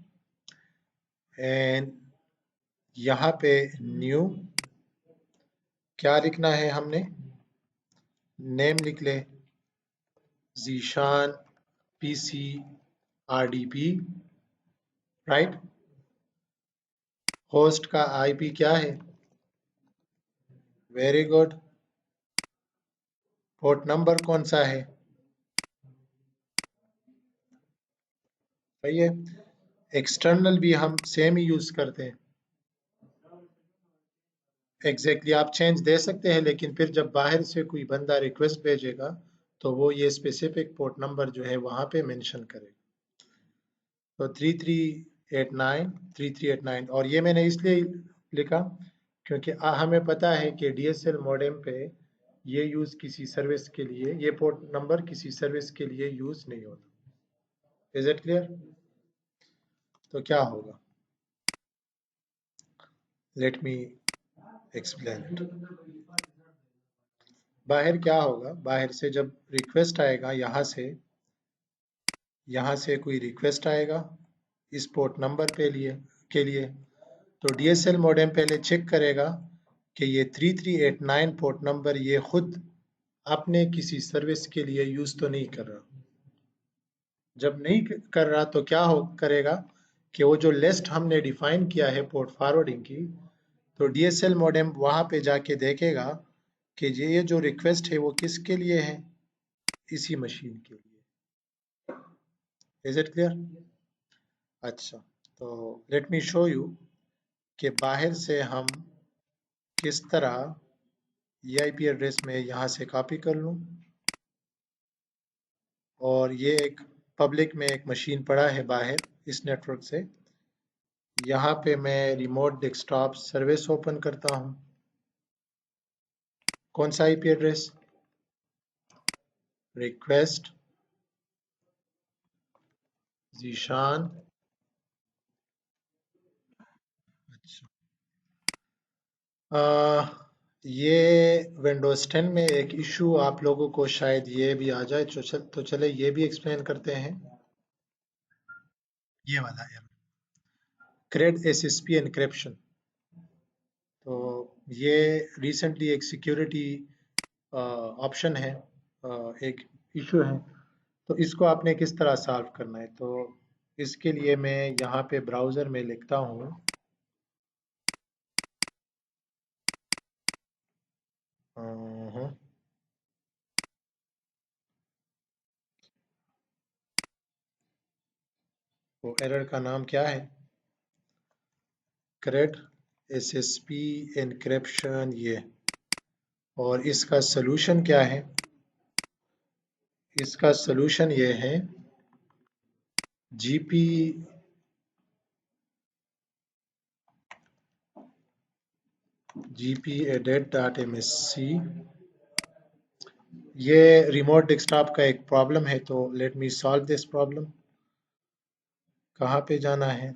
एंड यहाँ पे न्यू क्या लिखना है हमने, नेम लिख ले, Zeeshan PC RDP, right? Host का IP क्या है? Very good. पोर्ट नंबर कौन सा है? सही है। एक्सटर्नल भी हम सेम ही यूज करते हैं। एग्जैक्टली आप चेंज दे सकते हैं, लेकिन फिर जब बाहर से कोई बंदा रिक्वेस्ट भेजेगा तो वो ये स्पेसिफिक पोर्ट नंबर जो है वहां पे मेंशन करेगा। तो 3389 और ये मैंने इसलिए लिखा क्योंकि हमें पता है कि DSL मॉडेम पे ये यूज किसी सर्विस के लिए, ये पोर्ट नंबर किसी सर्विस के लिए यूज नहीं होता। Is it clear? तो क्या होगा, लेट मी एक्सप्लेन इट। बाहर क्या होगा, बाहर से जब रिक्वेस्ट आएगा, यहाँ से कोई रिक्वेस्ट आएगा इस पोर्ट नंबर पे के लिए, तो DSL मॉडेम पहले चेक करेगा कि ये 3389 पोर्ट नंबर ये खुद अपने किसी सर्विस के लिए यूज तो नहीं कर रहा। जब नहीं कर रहा तो क्या हो करेगा कि वो जो लिस्ट हमने डिफाइन किया है पोर्ट फॉरवर्डिंग की, तो DSL मॉडेम वहां पे जाके देखेगा कि ये जो रिक्वेस्ट है वो किसके लिए है, इसी मशीन के लिए। Is it clear? अच्छा, तो लेट मी शो यू कि बाहर से हम किस तरह ये IP एड्रेस में यहाँ से कॉपी कर लूँ, और ये एक पब्लिक में एक मशीन पड़ा है बाहर इस नेटवर्क से, यहाँ पे मैं रिमोट डेस्कटॉप सर्विस ओपन करता हूँ। कौन सा IP एड्रेस? रिक्वेस्ट जीशान। अच्छा, ये विंडोज 10 में एक इशू आप लोगों को शायद ये भी आ जाए, तो चले ये भी एक्सप्लेन करते हैं। ये वाला है क्रेड SSP एनक्रिप्शन। तो ये रिसेंटली एक सिक्योरिटी ऑप्शन है एक इशू है। तो इसको आपने किस तरह सॉल्व करना है? तो इसके लिए मैं यहाँ पे ब्राउज़र में लिखता हूँ वो एरर का नाम क्या है? CRED SSP एनक्रिप्शन ये। और इसका सलूशन क्या है? इसका सलूशन ये है GP edit.msc। ये रिमोट डेस्कटॉप का एक प्रॉब्लम है, तो let me solve this problem. कहाँ पे जाना है?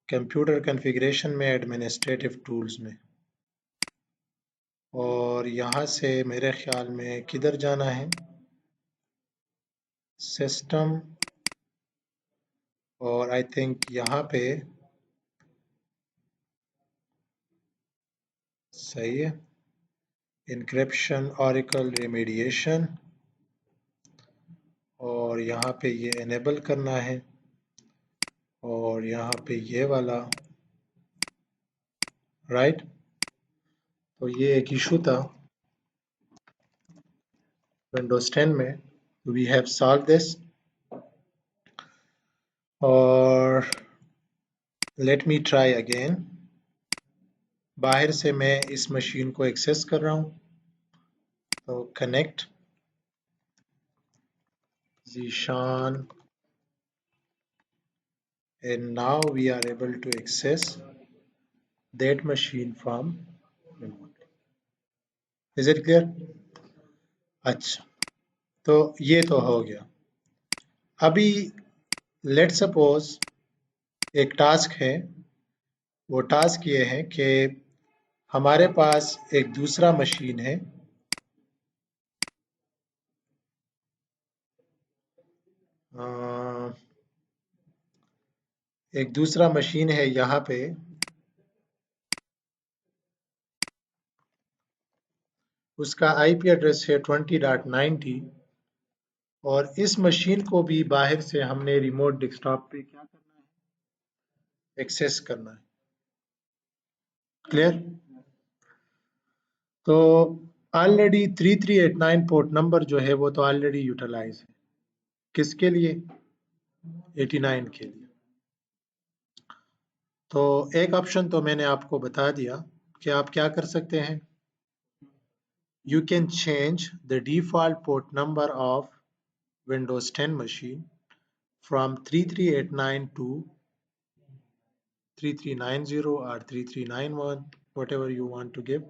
कंप्यूटर कॉन्फ़िगरेशन में, एडमिनिस्ट्रेटिव टूल्स में, और यहाँ से मेरे ख्याल में किधर जाना है? सिस्टम, और आई थिंक यहाँ पे सही है, इनक्रिप्शन ऑरेकल रेमेडिएशन, और यहाँ पे ये एनेबल करना है, और यहाँ पे ये वाला, राइट। तो ये एक इशू था विंडोज 10 में। We have solve this. और लेट मी ट्राई अगेन। बाहर से मैं इस मशीन को एक्सेस कर रहा हूँ, तो connect Zishan, and now we are able to access that machine from remote. Is it clear? अच्छा, तो ये तो हो गया। अभी लेट सपोज एक टास्क है। वो टास्क ये है कि हमारे पास एक दूसरा मशीन है, एक दूसरा मशीन है यहाँ पे, उसका आईपी एड्रेस है 20.90, और इस मशीन को भी बाहर से हमने रिमोट डेस्कटॉप पे क्या करना है? एक्सेस करना है। क्लियर? तो ऑलरेडी 3389 पोर्ट नंबर जो है वो तो ऑलरेडी यूटिलाइज है। किसके लिए? 89 के लिए। तो एक ऑप्शन तो मैंने आपको बता दिया कि आप क्या कर सकते हैं। You can change the default port number of Windows 10 machine from 3389 to 3390 और 3391, whatever you want to give।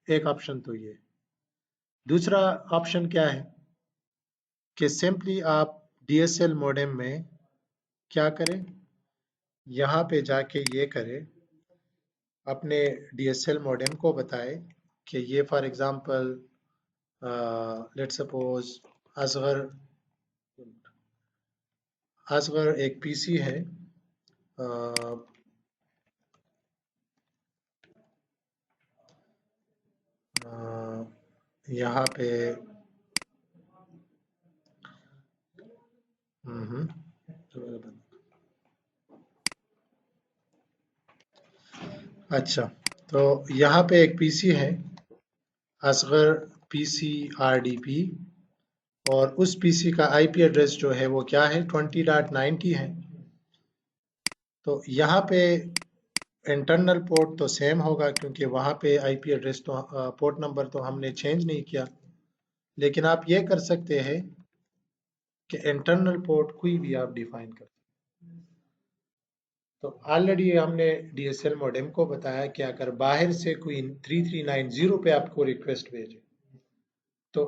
एक ऑप्शन तो ये। दूसरा ऑप्शन क्या है कि सिंपली आप DSL मॉडेम में क्या करें, यहाँ पे जाके ये करें, अपने DSL मॉडेम को बताए कि ये for example let's suppose Asghar Asghar एक पीसी है, यहाँ पे अच्छा, तो यहाँ पे एक पीसी है असगर पीसी RDP, और उस पीसी का आईपी एड्रेस जो है वो क्या है? 20.90 है। तो यहाँ पे इंटरनल पोर्ट तो सेम होगा, क्योंकि वहाँ पे आईपी एड्रेस तो पोर्ट नंबर तो हमने चेंज नहीं किया। लेकिन आप ये कर सकते हैं कि इंटरनल पोर्ट कोई भी आप डिफाइन कर। तो ऑलरेडी हमने DSL मॉडेम को बताया कि अगर बाहर से कोई 3390 पे आपको रिक्वेस्ट भेजे, तो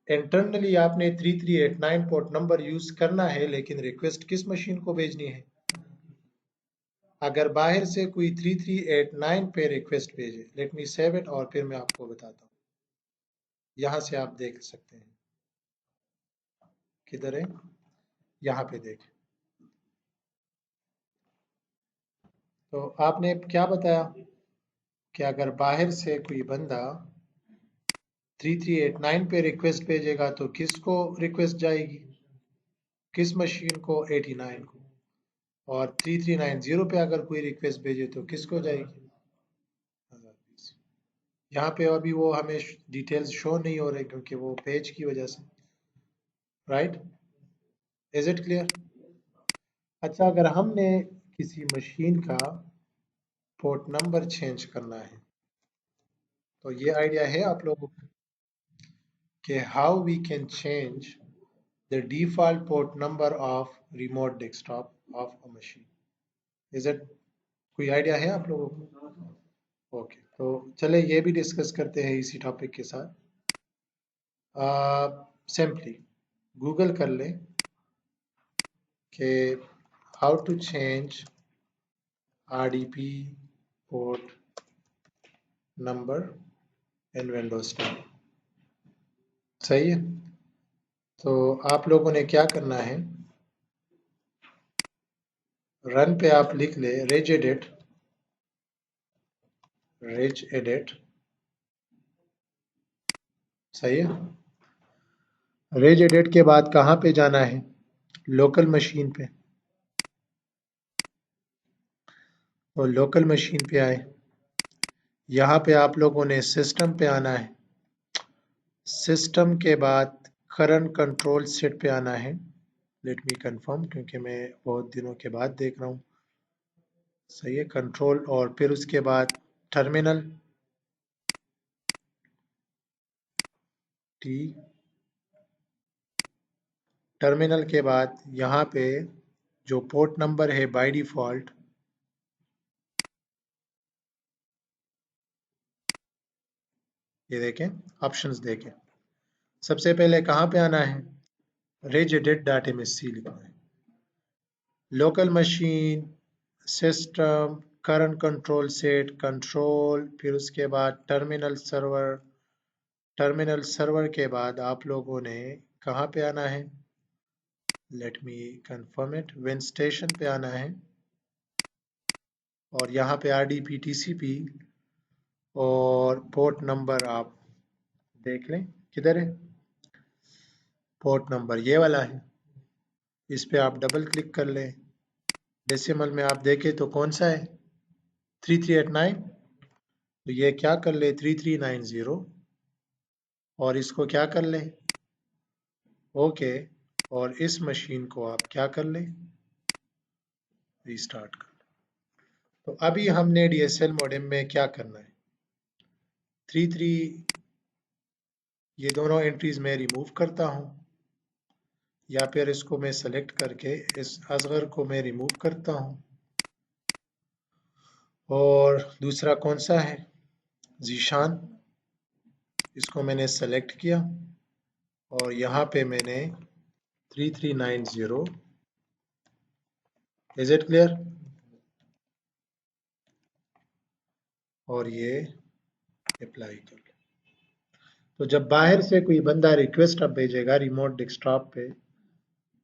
इंटरनली आपने 3389 पोर्ट नंबर यूज करना है, लेकिन रिक्वेस्ट किस मशीन को भेजनी है? अगर बाहर से कोई 3389 पे रिक्वेस्ट भेजे, लेट मी सेव इट और फिर मैं आपको बताता हूँ। यहाँ से आप देख सकते हैं, किधर है? यहाँ पे देखें। तो आपने क्या बताया कि अगर बाहर से कोई बंदा 3389 पे रिक्वेस्ट भेजेगा तो किसको रिक्वेस्ट जाएगी, किस मशीन को, 89 को। और 3390 पे अगर कोई रिक्वेस्ट भेजे तो किसको जाएगी, 1020। यहाँ पे अभी वो हमें डिटेल्स शो नहीं हो रहे क्योंकि वो पेज की वजह से, राइट। Is it clear? अच्छा, अगर हमने किसी मशीन का पोर्ट नंबर चेंज करना है तो ये आइडिया है आप लोगों को कि how we can change the default port number of remote desktop of a machine. Is it, कोई आइडिया है आप लोगों को? ओके, तो चले ये भी डिस्कस करते हैं इसी टॉपिक के साथ। सिंपली गूगल कर लें कि how to change RDP port number in Windows 10। सही है, तो आप लोगों ने क्या करना है, रन पे आप लिख ले रेज एडिट। सही है, रेज एडिट के बाद कहाँ पे जाना है, लोकल मशीन पे। और लोकल मशीन पे आए, यहाँ पे आप लोगों ने सिस्टम पे आना है। सिस्टम के बाद करंट कंट्रोल सेट पे आना है। लेट मी कंफर्म क्योंकि मैं बहुत दिनों के बाद देख रहा हूँ। सही है, कंट्रोल और फिर उसके बाद टर्मिनल, टी। टर्मिनल के बाद यहाँ पे जो पोर्ट नंबर है बाय डिफॉल्ट, ये देखें, ऑप्शंस देखें। सबसे पहले कहाँ पे आना है, regedit.msc लिखना है। Local machine, system, current control set, control, फिर उसके बाद टर्मिनल सर्वर। टर्मिनल सर्वर के बाद आप लोगों ने कहाँ पे आना है, let me confirm it, win station पे आना है। और यहाँ पे RDP TCP और पोर्ट नंबर आप देख लें किधर है, पोर्ट नंबर ये वाला है, इस पे आप डबल क्लिक कर लें। डेसिमल में आप देखें तो कौन सा है, 3389। तो ये क्या कर ले, 3390, और इसको क्या कर ले, ओके। और इस मशीन को आप क्या कर ले, रीस्टार्ट कर। तो अभी हमने DSL मॉडेम में क्या करना है, 33, ये दोनों एंट्रीज में रिमूव करता हूँ, या फिर इसको मैं सेलेक्ट करके इस असगर को मैं रिमूव करता हूँ। और दूसरा कौन सा है, जीशान, इसको मैंने सेलेक्ट किया और यहाँ पे मैंने 3390। Is it clear? और ये अप्लाई कर। तो जब बाहर से कोई बंदा रिक्वेस्ट अब भेजेगा रिमोट डेस्कटॉप पे,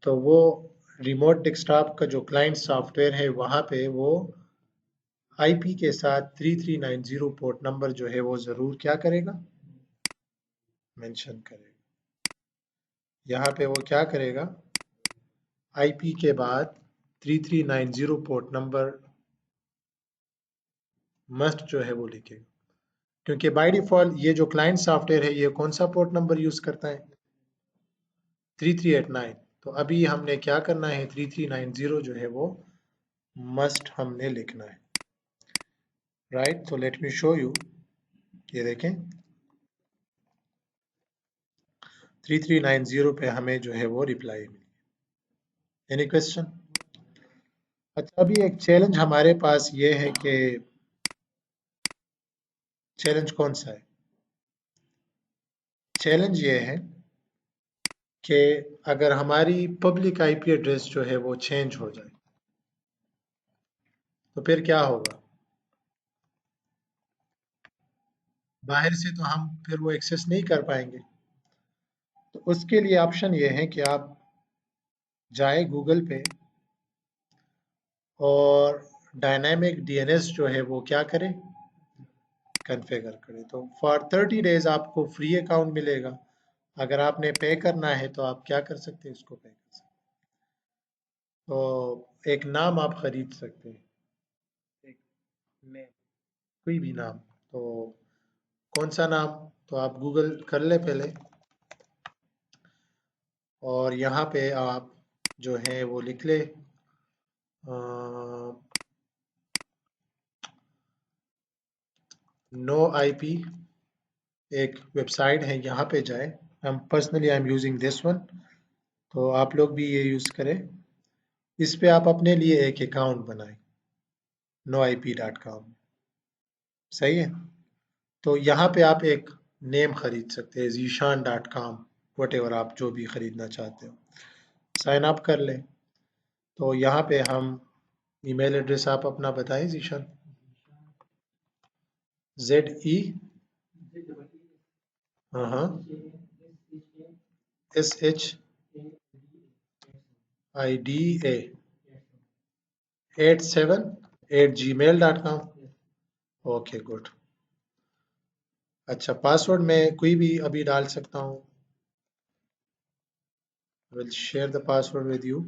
तो वो रिमोट डेस्कटॉप का जो क्लाइंट सॉफ्टवेयर है वहाँ पे वो IP के साथ 3390 पोर्ट नंबर जो है वो ज़रूर क्या करेगा, मेंशन करेगा। यहाँ पे वो क्या करेगा, IP के बाद 3390 पोर्ट नंबर मस्ट जो है वो लिखेगा, क्योंकि बाय डिफॉल्ट ये जो क्लाइंट सॉफ्टवेयर है ये कौन सा पोर्ट नंबर यूज़ करता है, 3389। तो अभी हमने क्या करना है, 3390 जो है वो मस्ट हमने लिखना है, राइट। तो लेट मी शो यू, ये देखें 3390 पे हमें जो है वो रिप्लाई मिली। Any question? अच्छा, अभी एक चैलेंज हमारे पास ये है कि, चैलेंज कौन सा है, चैलेंज ये है कि अगर हमारी पब्लिक IP एड्रेस जो है वो चेंज हो जाए तो फिर क्या होगा, बाहर से तो हम फिर वो एक्सेस नहीं कर पाएंगे। तो उसके लिए ऑप्शन ये है कि आप जाए गूगल पे और डायनामिक DNS जो है वो क्या करें, कन्फिगर करें। तो फॉर 30 डेज आपको फ्री अकाउंट मिलेगा। अगर आपने पे करना है तो आप क्या कर सकते हैं, उसको पे कर सकते हैं। तो एक नाम आप खरीद सकते हैं, एक नेम, कोई भी नाम। तो कौन सा नाम, तो आप गूगल कर ले पहले, और यहाँ पे आप जो है वो लिख ले नो आईपी, एक वेबसाइट है, यहाँ पे जाए। Personally I am using this one, तो आप लोग भी ये यूज़ करें। इस पे आप अपने लिए एक अकाउंट बनाएं noip.com। सही है। तो यहाँ पे आप एक नेम खरीद सकते हैं, जीशान.com, वट एवर आप जो भी खरीदना चाहते हो। साइन अप कर लें। तो यहाँ पे हम ईमेल एड्रेस आप अपना बताएं, जीशान। ZE, हाँ हाँ, SHIDA 87@gmail.com। Okay good. अच्छा, पासवर्ड मैं कोई भी अभी डाल सकता हूँ। Will share the password with you.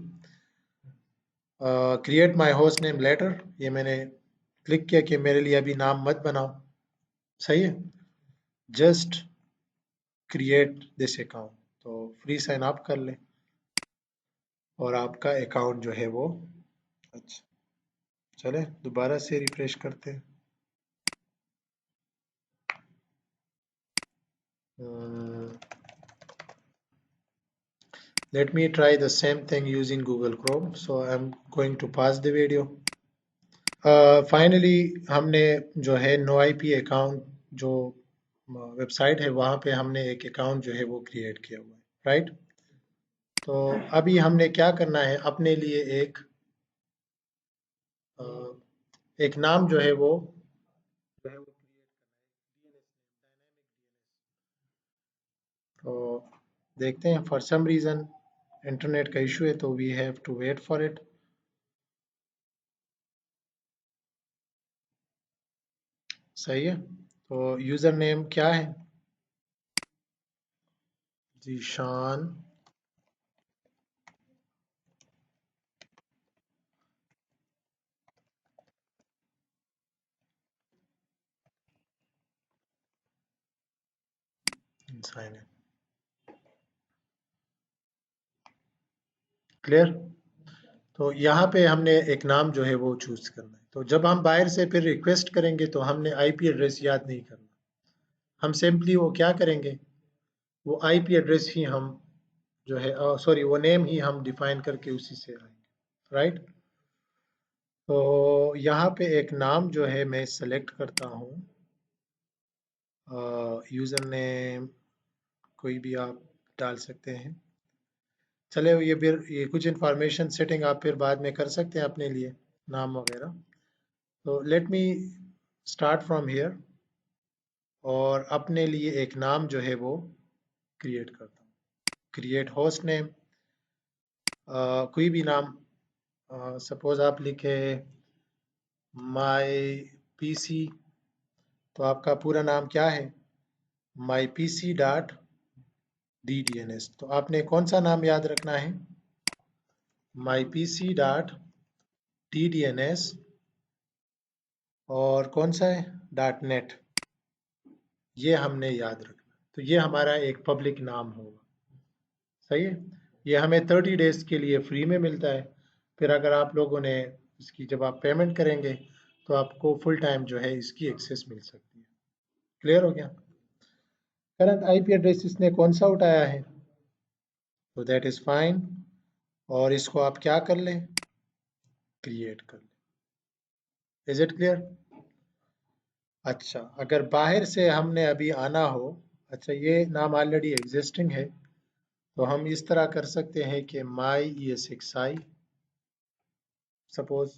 Create my host name later, ये मैंने क्लिक किया कि मेरे लिए अभी नाम मत बनाओ। सही है। जस्ट क्रिएट दिस अकाउंट, तो फ्री साइन अप कर ले और आपका अकाउंट जो है वो, अच्छा चले दोबारा से रिफ्रेश करते हैं। Let me try the same thing using Google Chrome. So I'm going to pause the video. Finally हमने जो है नो आईपी अकाउंट, जो वेबसाइट है वहाँ पे हमने एक अकाउंट जो है वो क्रिएट किया हुआ है, राइट। तो अभी हमने क्या करना है, अपने लिए अ, एक नाम जो है वो create करना है, तो देखते हैं। फॉर सम रीज़न इंटरनेट का इशू है, तो we have to wait for it. सही है। तो यूज़र नेम क्या है, जीशान साइन इन। क्लियर। तो यहाँ पे हमने एक नाम जो है वो चूज करना है। तो जब हम बाहर से फिर रिक्वेस्ट करेंगे तो हमने आईपी एड्रेस याद नहीं करना। हम सिंपली वो क्या करेंगे, वो आईपी एड्रेस ही हम जो है, सॉरी, वो नेम ही हम डिफाइन करके उसी से आएंगे, राइट। तो यहाँ पे एक नाम जो है मैं सेलेक्ट करता हूँ, यूज़र नेम कोई भी आप डाल सकते हैं। चले, ये फिर ये कुछ इंफॉर्मेशन सेटिंग आप फिर बाद में कर सकते हैं अपने लिए, नाम वगैरह। तो let me start from here, और अपने लिए एक नाम जो है वो क्रिएट करता हूँ। क्रिएट होस्ट नेम, कोई भी नाम, सपोज आप लिखे माई पीसी, तो आपका पूरा नाम क्या है, माई पीसी डॉट DDNS। तो आपने कौन सा नाम याद रखना है, माई पीसी डॉट DDNS, और कौन सा है, डॉट नेट, ये हमने याद रखना। तो ये हमारा एक पब्लिक नाम होगा। सही है। ये हमें 30 डेज के लिए फ्री में मिलता है। फिर अगर आप लोगों ने इसकी, जब आप पेमेंट करेंगे तो आपको फुल टाइम जो है इसकी एक्सेस मिल सकती है। क्लियर हो गया। करंट आईपी एड्रेस इसने कौन सा उठाया है, तो दैट इज फाइन, और इसको आप क्या कर लें, क्रिएट कर लें। Is it clear. अच्छा, अगर बाहर से हमने अभी आना हो, अच्छा ये नाम ऑलरेडी एग्जिस्टिंग है, तो हम इस तरह कर सकते हैं कि माई ESXi सपोज,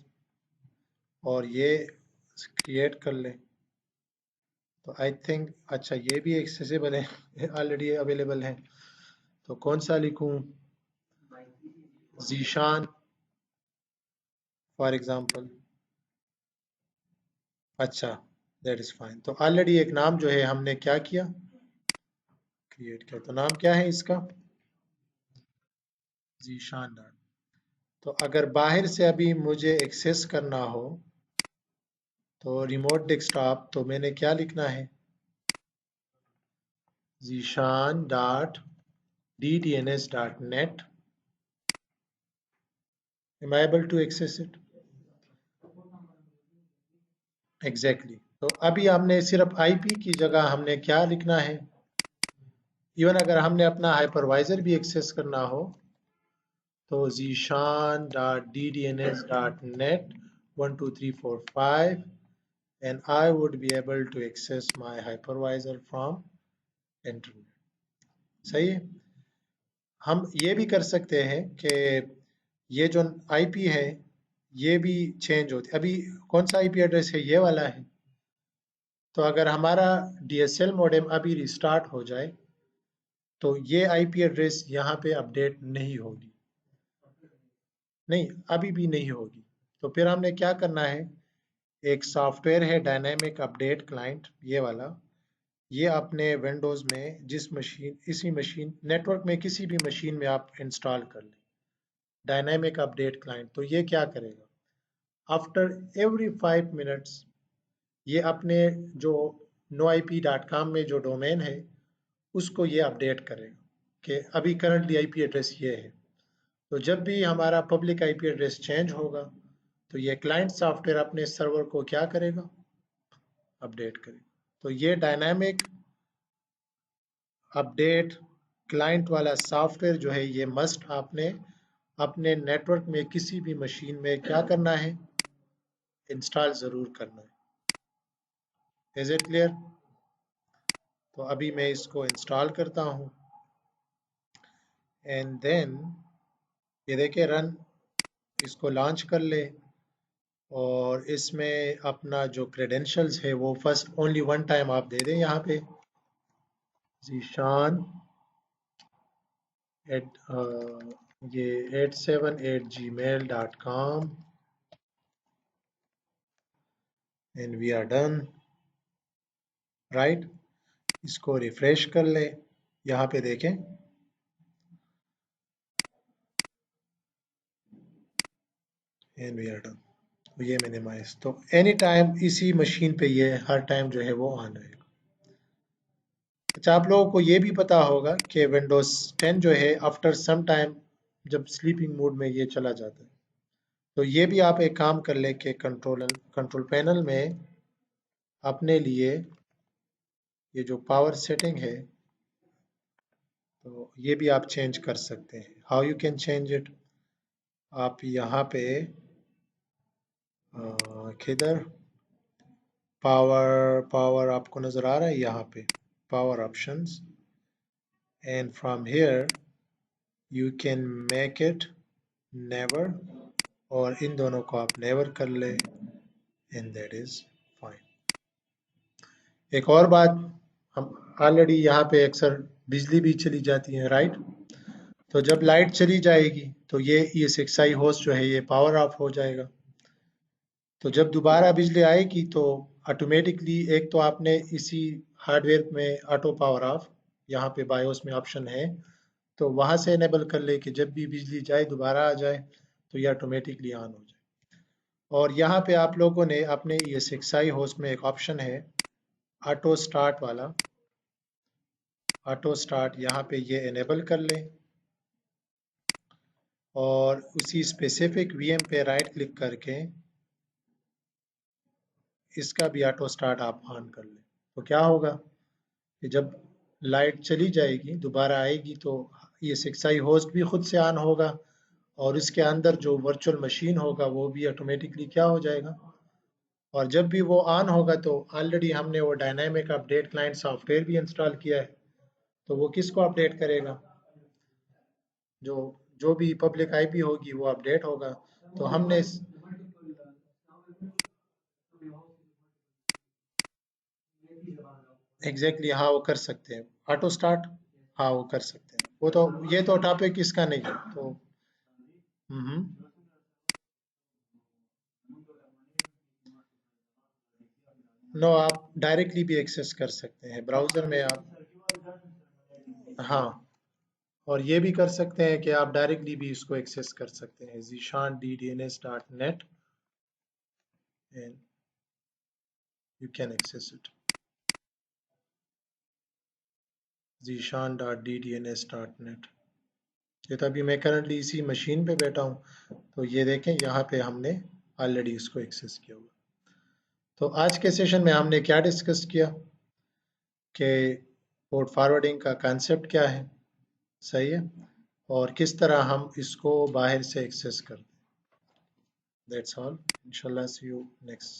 और ये क्रिएट कर लें। तो आई थिंक, अच्छा ये भी एक्सेसिबल है, ऑलरेडी अवेलेबल है। तो कौन सा लिखूं, जीशान फॉर एग्जांपल। अच्छा, दैट इज फाइन। तो ऑलरेडी एक नाम जो है हमने क्या किया, क्रिएट किया। तो नाम क्या है इसका, जीशान डॉट। तो अगर बाहर से अभी मुझे एक्सेस करना हो तो रिमोट डेस्कटॉप, तो मैंने क्या लिखना है, Zeeshan dot ddns dot net. am I able to access it? Exactly तो अभी हमने सिर्फ आईपी की जगह हमने क्या लिखना है, इवन अगर हमने अपना हाइपरवाइजर भी एक्सेस करना हो तो Zeeshan dot ddns dot net 12345 and I would be able to access my hypervisor from internet। सही है। हम ये भी कर सकते हैं कि ये जो आईपी है ये भी चेंज होती, अभी कौन सा आईपी एड्रेस है, ये वाला है। तो अगर हमारा डीएसएल मॉडेम अभी रिस्टार्ट हो जाए तो ये आईपी एड्रेस यहाँ पे अपडेट नहीं होगी, नहीं अभी भी नहीं होगी। तो फिर हमने क्या करना है, एक सॉफ्टवेयर है डायनेमिक अपडेट क्लाइंट, ये वाला, ये अपने विंडोज में जिस मशीन, इसी मशीन नेटवर्क में किसी भी मशीन में आप इंस्टॉल कर लें डायनेमिक अपडेट क्लाइंट। तो ये क्या करेगा, आफ्टर एवरी 5 मिनट्स ये अपने जो noip.com में जो डोमेन है उसको ये अपडेट करेगा कि अभी करंटली आईपी एड्रेस ये है। तो जब भी हमारा पब्लिक आईपी एड्रेस चेंज होगा तो ये क्लाइंट सॉफ्टवेयर अपने सर्वर को क्या करेगा, अपडेट करेगा। तो ये डायनामिक अपडेट क्लाइंट वाला सॉफ्टवेयर जो है ये मस्ट आपने अपने नेटवर्क में किसी भी मशीन में क्या करना है, इंस्टॉल ज़रूर करना है। Is it clear? तो अभी मैं इसको इंस्टॉल करता हूँ एंड देन ये देखिए रन, इसको लॉन्च कर ले और इसमें अपना जो क्रेडेंशियल्स है वो फर्स्ट ओनली वन टाइम आप दे दें यहाँ पे, जीशान एट ये 878gmail.com and we are done, right. इसको रिफ्रेश कर ले, यहाँ पे देखें एंड वी आर डन। तो ये मिनिमाइज, तो एनी टाइम इसी मशीन पे ये हर टाइम जो है वो ऑन रहेगा। अच्छा आप लोगों को ये भी पता होगा कि विंडोज 10 जो है आफ्टर सम टाइम जब स्लीपिंग मोड में ये चला जाता है। तो ये भी आप एक काम कर ले कि कंट्रोल पैनल में अपने लिए ये जो पावर सेटिंग है तो ये भी आप चेंज कर सकते हैं। How you can change it, आप यहाँ पे किधर पावर आपको नजर आ रहा है, यहाँ पे power options and from here you can make it never, और इन दोनों को आप नेवर कर ले एंड दैट इज फाइन। एक और बात, हम ऑलरेडी यहाँ पे अक्सर बिजली भी चली जाती है, राइट। तो जब लाइट चली जाएगी तो ये ESXi होस्ट जो है ये पावर ऑफ हो जाएगा। तो जब दोबारा बिजली आएगी तो ऑटोमेटिकली एक तो आपने इसी हार्डवेयर में ऑटो पावर ऑफ, यहाँ पे बायोस में ऑप्शन है, तो वहाँ से इनेबल कर ले कि जब भी बिजली जाए दोबारा आ जाए तो ये ऑटोमेटिकली ऑन हो जाए। और यहाँ पे आप लोगों ने अपने ESXi होस्ट में एक ऑप्शन है ऑटो स्टार्ट वाला, ऑटो स्टार्ट यहाँ पे ये इनेबल कर लें और उसी स्पेसिफिक VM पे राइट क्लिक करके इसका भी ऑटो स्टार्ट आप ऑन कर लें। तो क्या होगा कि जब लाइट चली जाएगी दोबारा आएगी तो ये ESXi होस्ट भी खुद से ऑन होगा और इसके अंदर जो वर्चुअल मशीन होगा वो भी ऑटोमेटिकली क्या हो जाएगा। और जब भी वो ऑन होगा तो ऑलरेडी हमने वो डायनामिक अपडेट क्लाइंट सॉफ्टवेयर भी इंस्टॉल किया है, तो वो किसको अपडेट करेगा, जो जो भी पब्लिक आईपी होगी वो अपडेट होगा। तो हमने एग्जैक्टली हाँ वो कर सकते हैं ऑटो स्टार्ट, हाँ वो कर सकते हैं वो तो, ये तो टॉपिक इसका नहीं है तो। हम्म। नो, आप डायरेक्टली भी एक्सेस कर सकते हैं ब्राउज़र में आप। हाँ, और ये भी कर सकते हैं कि आप डायरेक्टली भी इसको एक्सेस कर सकते हैं, zishan.ddns.net and you can access it, zishan.ddns.net। ये तो अभी मैं करंटली इसी मशीन पे बैठा हूँ, तो ये देखें यहाँ पे हमने ऑलरेडी इसको एक्सेस किया हुआ। तो आज के सेशन में हमने क्या डिस्कस किया कि पोर्ट फॉरवर्डिंग का कंसेप्ट क्या है, सही है, और किस तरह हम इसको बाहर से एक्सेस करते हैं। दैट्स ऑल, इंशाल्लाह सी यू नेक्स्ट